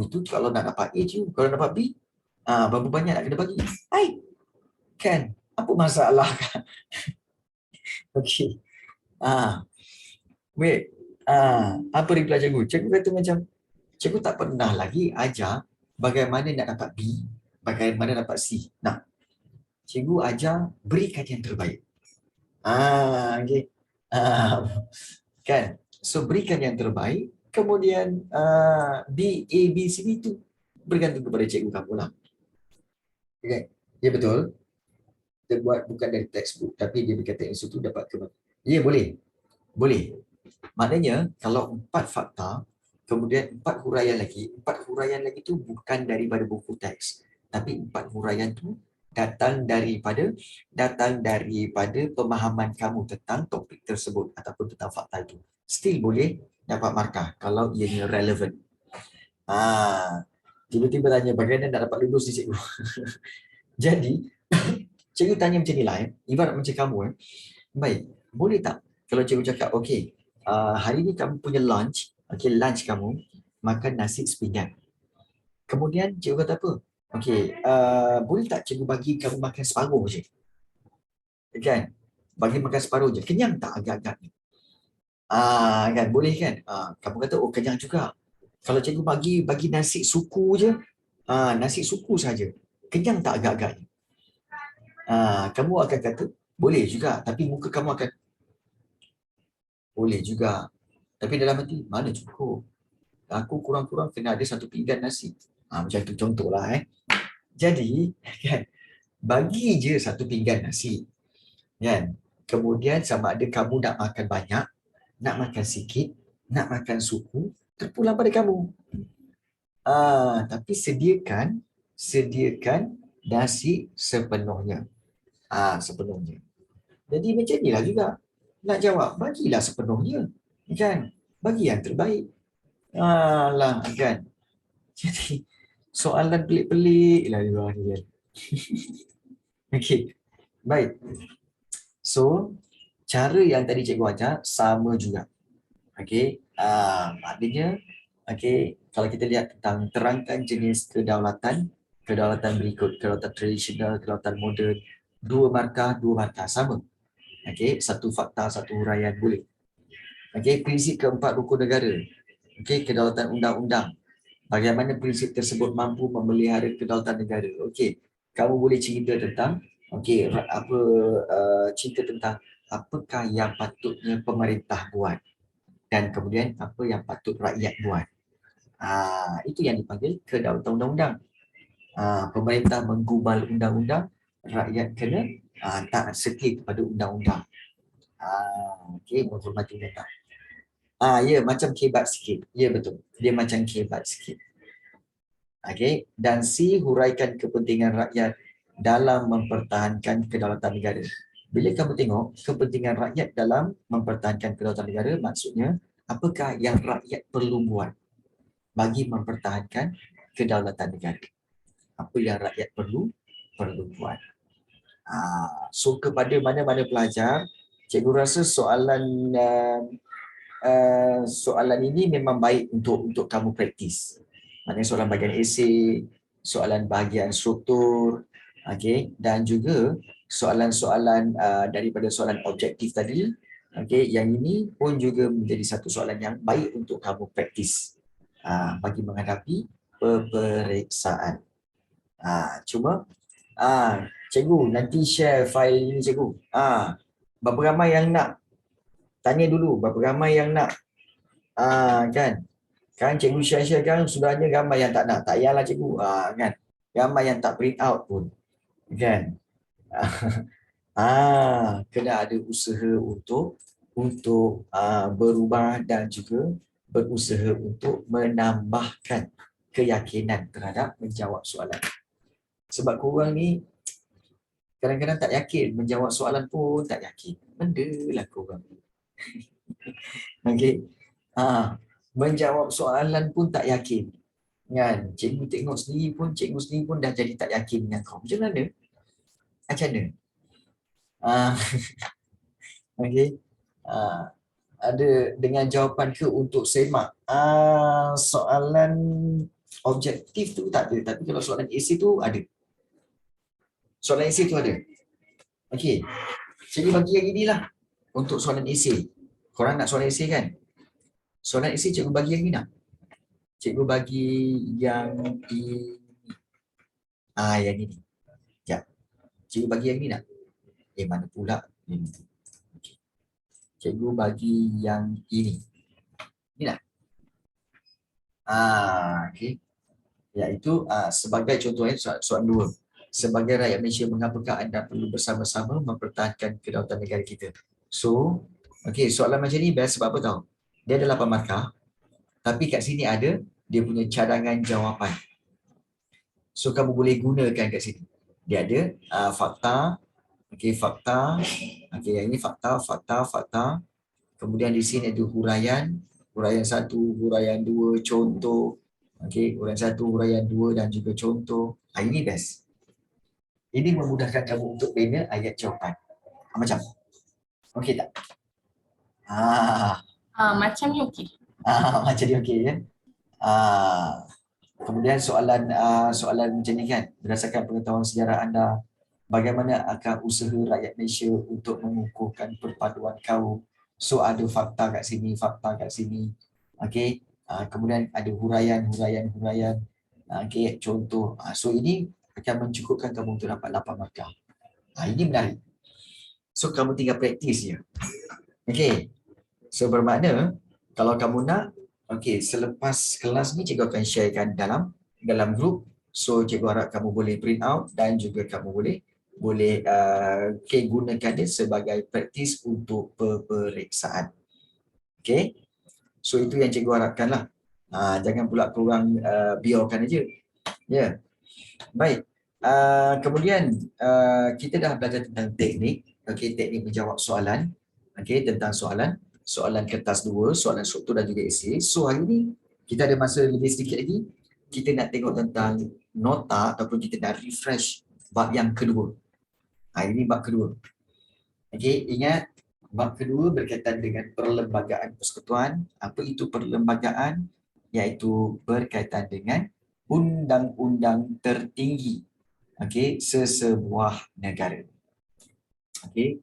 itu kalau nak dapat A je. Kalau dapat B, berapa banyak nak kena bagi? Kan? Apa masalah? Wait. Apa reply cikgu? Cikgu kata macam, cikgu tak pernah lagi ajar bagaimana nak dapat B, bagaimana dapat C. Cikgu ajar berikan yang terbaik. Kan? So berikan yang terbaik, kemudian B, A, B, C, D itu bergantung kepada cikgu kamu lah. Ya betul. Kita buat bukan dari textbook, tapi dia berkata institut dapat ke. Ya boleh. Boleh. Maknanya kalau 4 fakta, kemudian 4 huraian lagi. 4 huraian lagi tu bukan daripada buku teks. Tapi 4 huraian tu datang daripada pemahaman kamu tentang topik tersebut ataupun tentang fakta itu. Still boleh dapat markah kalau ianya relevan. Tiba-tiba tanya bagaimana nak dapat lulus ni cikgu. Jadi, cikgu tanya macam ni lah. Ibarat macam kamu. Baik, boleh tak kalau cikgu cakap, okey, hari ni kamu punya lunch, lunch kamu makan nasi sepinggan. Kemudian cikgu kata apa? Okey, boleh tak cikgu bagi kamu makan separuh je? Kan? Bagi makan separuh je. Kenyang tak agak-agak ni? Kan boleh kan? Kamu kata oh kenyang juga. Kalau cikgu bagi nasi suku je, nasi suku saja. Kenyang tak agak-agak ni? Kamu akan kata boleh juga, tapi muka kamu akan boleh juga. Tapi dalam hati, mana cukup? Aku kurang-kurang kena ada 1 pinggan nasi. Macam tu contohlah. Jadi, kan, bagi je 1 pinggan nasi. Kan? Kemudian sama ada kamu nak makan banyak, nak makan sikit, nak makan suku, terpulang pada kamu. Tapi sediakan nasi sepenuhnya. Sepenuhnya. Jadi macam inilah juga. Nak jawab, bagilah sepenuhnya. Kan? Bagi yang terbaik. Lah, kan? Jadi, soalan pelik-pelik lah juga ni kan. Okey. Baik. So, cara yang tadi cikgu ajar sama juga. Okey. Maknanya, kalau kita lihat tentang terangkan jenis kedaulatan berikut, kedaulatan tradisional, kedaulatan moden, 2 markah sama. Okey, 1 fakta, 1 huraian boleh. Okey, prinsip keempat rukun negara. Okey, kedaulatan undang-undang. Bagaimana prinsip tersebut mampu memelihara kedaulatan negara. Okey, kamu boleh cerita tentang cerita tentang apakah yang patutnya pemerintah buat dan kemudian apa yang patut rakyat buat. Itu yang dipanggil kedaulatan undang-undang. Pemerintah menggubal undang-undang, rakyat kena taat setia kepada undang-undang. Okey, menghormati undang-undang. Ya, macam kebat sikit. Ya, betul. Dia macam kebat sikit. Okey, dan C, huraikan kepentingan rakyat dalam mempertahankan kedaulatan negara. Bila kamu tengok kepentingan rakyat dalam mempertahankan kedaulatan negara, maksudnya apakah yang rakyat perlu buat bagi mempertahankan kedaulatan negara? Apa yang rakyat perlu buat. So kepada mana-mana pelajar, cikgu rasa soalan ini memang baik untuk kamu praktis. Maknanya soalan bahagian esei, soalan bahagian struktur, dan juga soalan-soalan daripada soalan objektif tadi. Yang ini pun juga menjadi satu soalan yang baik untuk kamu praktis bagi menghadapi peperiksaan. Cuma cikgu nanti share file ini cikgu. Berapa ramai yang nak? Tanya dulu berapa ramai yang nak. Kan cikgu share kan sudahnya ramai yang tak nak. Tak payahlah cikgu. Kan. Ramai yang tak print out pun. Kan. Kena ada usaha untuk berubah dan juga berusaha untuk menambahkan keyakinan terhadap menjawab soalan. Sebab korang ni kadang-kadang tak yakin, menjawab soalan pun tak yakin. Benda lah korang. Menjawab soalan pun tak yakin. Kan? Cikgu tengok sendiri pun, cikgu sendiri pun dah jadi tak yakin dengan kau. Macam mana? Ada dengan jawapan ke untuk semak? Soalan objektif tu tak ada. Tapi kalau soalan esei tu ada. Soalan esei tu ada. Cikgu bagi yang inilah untuk soalan esei. Korang nak soalan esei kan? Soalan esei cikgu bagi yang ni nak? Cikgu bagi yang ini. Yang ini. Sekejap. Cikgu bagi yang ni nak? Mana pula? Cikgu bagi yang ini. Ini nak? Iaitu sebagai contohnya soalan 2. Sebagai rakyat Malaysia, mengapakah anda perlu bersama-sama mempertahankan kedaulatan negara kita? So, Okey, soalan macam ni best sebab apa tahu? Dia ada 8 markah, tapi kat sini ada dia punya cadangan jawapan. So kamu boleh gunakan kat sini. Dia ada fakta, okey fakta, okey yang ini fakta, fakta, fakta. Kemudian di sini ada huraian, huraian 1, huraian 2, contoh. Okey, huraian 1, huraian 2 dan juga contoh. Ini best. Ini memudahkan kamu untuk bina ayat jawapan. Macam? Okey tak? Macam ni okey. Macam ni okey ya. Kemudian soalan macam ni kan, berdasarkan pengetahuan sejarah anda, bagaimana akan usaha rakyat Malaysia untuk mengukuhkan perpaduan kaum? So ada fakta kat sini, fakta kat sini. Okey. Kemudian ada huraian. Okey, contoh. So ini akan mencukupkan kamu untuk dapat 8 markah. Ini menarik. So kamu tinggal praktis je. Okey. So bermakna kalau kamu nak, okey, selepas kelas ni cikgu akan sharekan dalam grup. So cikgu harap kamu boleh print out dan juga kamu boleh gunakan dia sebagai praktis untuk peperiksaan. Okey. So itu yang cikgu harapkan lah. Jangan pula korang biarkan aja. Ya. Baik. Kemudian kita dah belajar tentang teknik. Okey, teknik menjawab soalan. Okey, tentang soalan kertas 2, soalan struktur dan juga esei. So hari ni kita ada masa lebih sedikit lagi. Kita nak tengok tentang nota ataupun kita nak refresh bab yang kedua. Ini bab kedua. Okey, ingat bab kedua berkaitan dengan perlembagaan persekutuan. Apa itu perlembagaan? Iaitu berkaitan dengan undang-undang tertinggi, okey, sesebuah negara. Okey.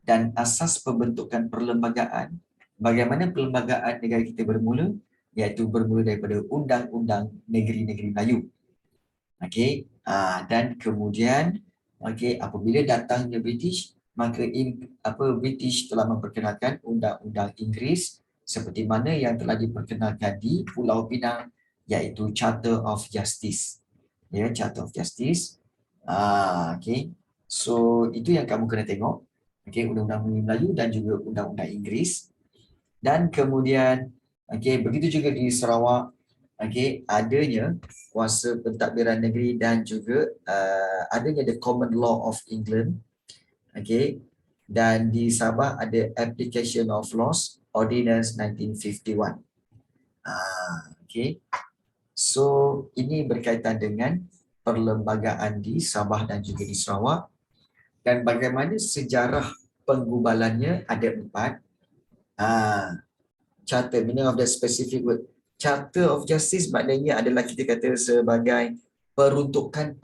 Dan asas pembentukan perlembagaan, bagaimana perlembagaan negara kita bermula, iaitu bermula daripada Undang-Undang Negeri-Negeri Melayu. Okey, dan kemudian apabila datangnya British, maka British telah memperkenalkan Undang-Undang Inggeris seperti mana yang telah diperkenalkan di Pulau Pinang, iaitu Charter of Justice. Ya, Charter of Justice. Okey. So itu yang kamu kena tengok. Okey, Undang-Undang Melayu dan juga Undang-Undang Inggeris. Dan kemudian begitu juga di Sarawak, adanya kuasa pentadbiran negeri dan juga adanya the Common Law of England. Dan di Sabah ada Application of Laws Ordinance 1951. So ini berkaitan dengan perlembagaan di Sabah dan juga di Sarawak. Dan bagaimana sejarah penggubalannya ada 4. Charter, meaning of the specific word. Charter of Justice maknanya adalah kita kata sebagai peruntukan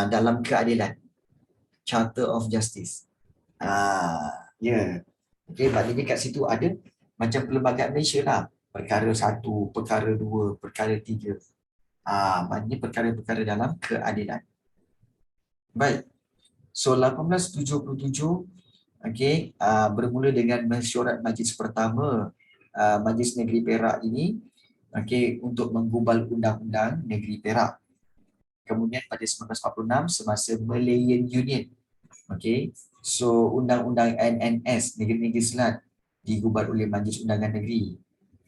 dalam keadilan. Charter of Justice. Maknanya kat situ ada macam perlembagaan Malaysia lah. Perkara 1, perkara 2, perkara 3. Maknanya perkara-perkara dalam keadilan. Baik. So 1877 bermula dengan mesyuarat majlis pertama Majlis Negeri Perak ini untuk menggubal Undang-Undang Negeri Perak. Kemudian pada 1946 semasa Malayan Union, so Undang-Undang NNS Negeri-Negeri Selat digubal oleh Majlis Undangan Negeri.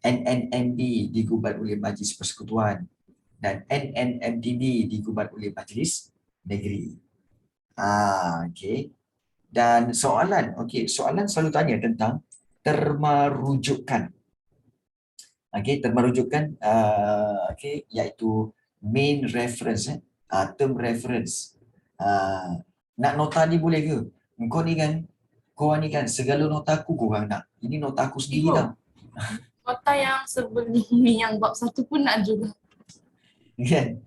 NNMD digubal oleh Majlis Persekutuan dan NNMDB digubal oleh Majlis Negeri. Dan soalan selalu tanya tentang terma rujukan. Terma rujukan iaitu main reference, term reference. Nak nota ni boleh ke? Kau ni kan segala nota aku korang nak. Ini nota aku sendiri tau. Nota yang sebelum ni yang bab 1 pun nak juga. Kan?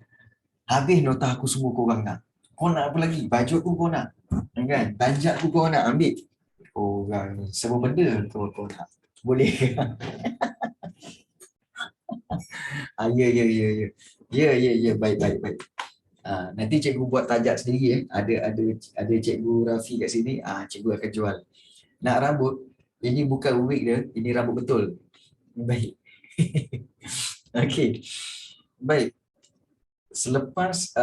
Habis nota aku semua korang nak. Kau nak apa lagi? Baju aku kau nak. Kan? Tanjak aku kau nak ambil. Korang ni semua benda kau nak. Boleh ke? Ya. Baik. Nanti cikgu buat tajak sendiri. Ada cikgu Rafi kat sini. Cikgu akan jual. Nak rambut? Ini bukan wig dia. Ini rambut betul. Baik. Baik. Selepas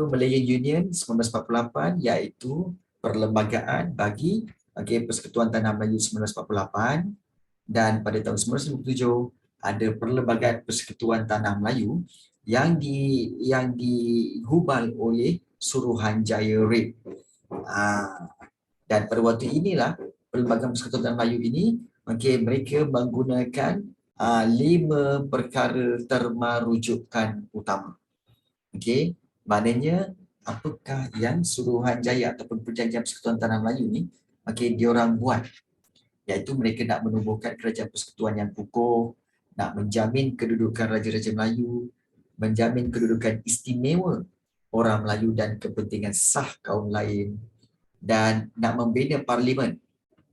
Malayan Union 1948 iaitu perlembagaan bagi Persekutuan Tanah Melayu 1948, dan pada tahun 1997 ada Perlembagaan Persekutuan Tanah Melayu yang dihubal oleh Suruhanjaya RIP. Dan pada waktu inilah Perlembagaan Persekutuan Tanah Melayu ini, mereka menggunakan 5 perkara termarujukan utama. Maknanya apakah yang Suruhanjaya ataupun Perjanjian Persekutuan Tanah Melayu ni diorang buat, iaitu mereka nak menubuhkan kerajaan persekutuan yang kukuh, nak menjamin kedudukan Raja-Raja Melayu, menjamin kedudukan istimewa orang Melayu dan kepentingan sah kaum lain, dan nak membina parlimen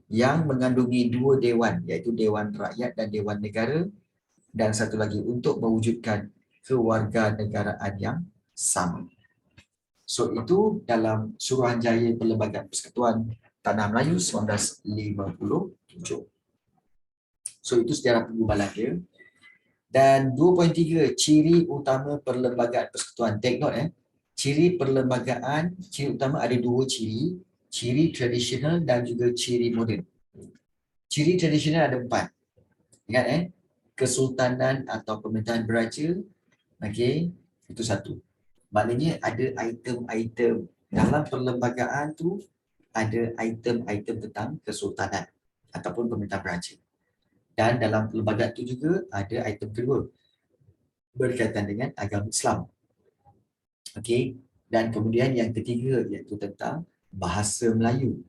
yang mengandungi 2 dewan, iaitu Dewan Rakyat dan Dewan Negara, dan satu lagi untuk mewujudkan kewarganegaraan yang sama. So itu dalam Suruhanjaya Perlembagaan Persekutuan Tanah Melayu 1957. So itu sejarah penggubalan dia. Dan 2.3, ciri utama Perlembagaan Persekutuan. Take note ciri perlembagaan, ciri utama ada 2 ciri, ciri tradisional dan juga ciri moden. Ciri tradisional ada 4. Ingat kesultanan atau pemerintahan beraja, itu satu. Maknanya ada item-item dalam perlembagaan tu, ada item-item tentang kesultanan ataupun pemerintahan beraja. Dan dalam perlembagaan tu juga ada item kedua berkaitan dengan agama Islam. Dan kemudian yang ketiga iaitu tentang bahasa Melayu.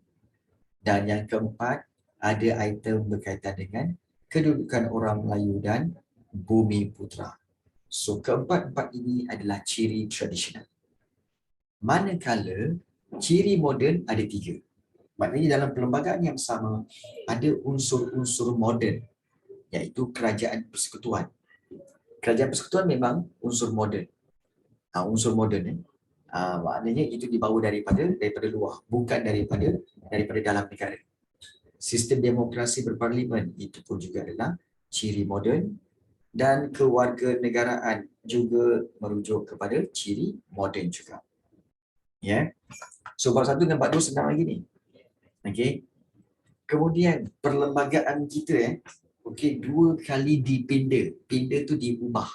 Dan yang keempat ada item berkaitan dengan kedudukan orang Melayu dan bumi putera. So keempat-empat ini adalah ciri tradisional. Manakala ciri moden ada 3. Maknanya dalam perlembagaan yang sama ada unsur-unsur moden, iaitu kerajaan persekutuan. Kerajaan persekutuan memang unsur moden. Unsur moden maknanya itu dibawa daripada luar, bukan daripada dalam negara. Sistem demokrasi berparlimen itu pun juga adalah ciri moden, dan kewarganegaraan juga merujuk kepada ciri moden juga. So bab 1 dan bab 2 senang lagi ni. Kemudian perlembagaan kita 2 kali dipinda. Pinda tu diubah.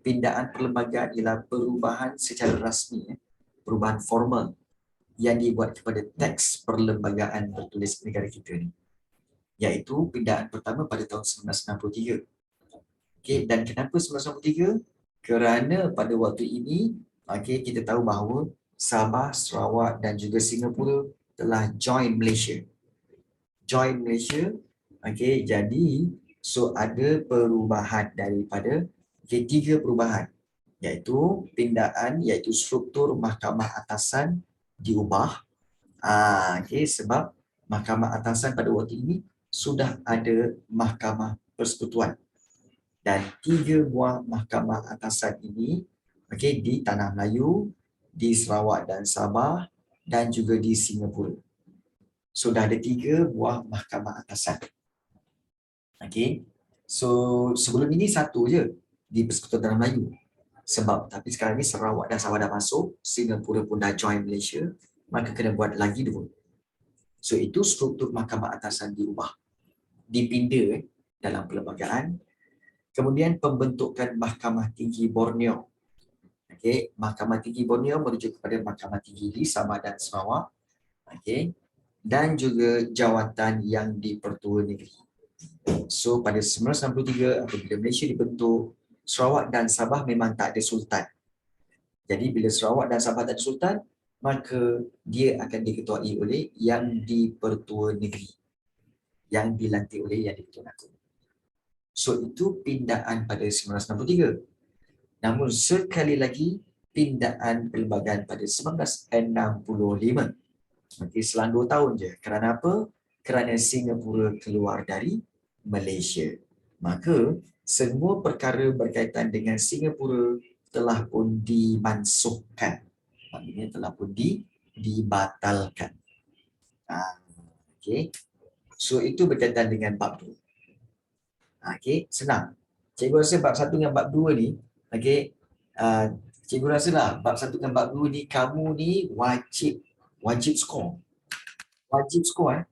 Pindaan perlembagaan ialah perubahan secara rasmi, perubahan formal yang dibuat kepada teks perlembagaan bertulis negara kita ni. Iaitu pindaan pertama pada tahun 1993. Dan kenapa 1993? Kerana pada waktu ini kita tahu bahawa Sabah, Sarawak dan juga Singapura telah join Malaysia. Jadi so ada perubahan daripada 3 perubahan, iaitu pindaan, iaitu struktur mahkamah atasan diubah. Sebab mahkamah atasan pada waktu ini sudah ada mahkamah persekutuan. Dan 3 buah mahkamah atasan ini di Tanah Melayu, di Sarawak dan Sabah, dan juga di Singapura. Sudah ada 3 buah mahkamah atasan. So sebelum ini satu je di Persekutuan Tanah Melayu. Tapi sekarang ni Sarawak dan Sabah dah masuk, Singapura pun dah join Malaysia, maka kena buat lagi 2. So itu struktur mahkamah atasan diubah, dipinda dalam perlembagaan. Kemudian pembentukan Mahkamah Tinggi Borneo. Mahkamah Tinggi Borneo merujuk kepada Mahkamah Tinggi di Sabah dan Sarawak. Dan juga jawatan yang dipertua negeri. So pada 1963 apabila Malaysia dibentuk, Sarawak dan Sabah memang tak ada sultan. Jadi bila Sarawak dan Sabah tak ada sultan, maka dia akan diketuai oleh yang dipertua negeri, yang dilantik oleh yang di-Pertuan Agong. So itu pindaan pada 1963. Namun sekali lagi pindaan perlembagaan pada 1965. Selang 2 tahun je. Kerana apa? Kerana Singapura keluar dari Malaysia. Maka semua perkara berkaitan dengan Singapura telah pun dimansuhkan. Maknanya telah pun dibatalkan. So itu berkaitan dengan bab 2. Senang. Cikgu rasa bab 1 dengan bab 2 ni, cikgu rasa lah bab 1 dengan bab 2 ni kamu ni wajib skor. wajib skor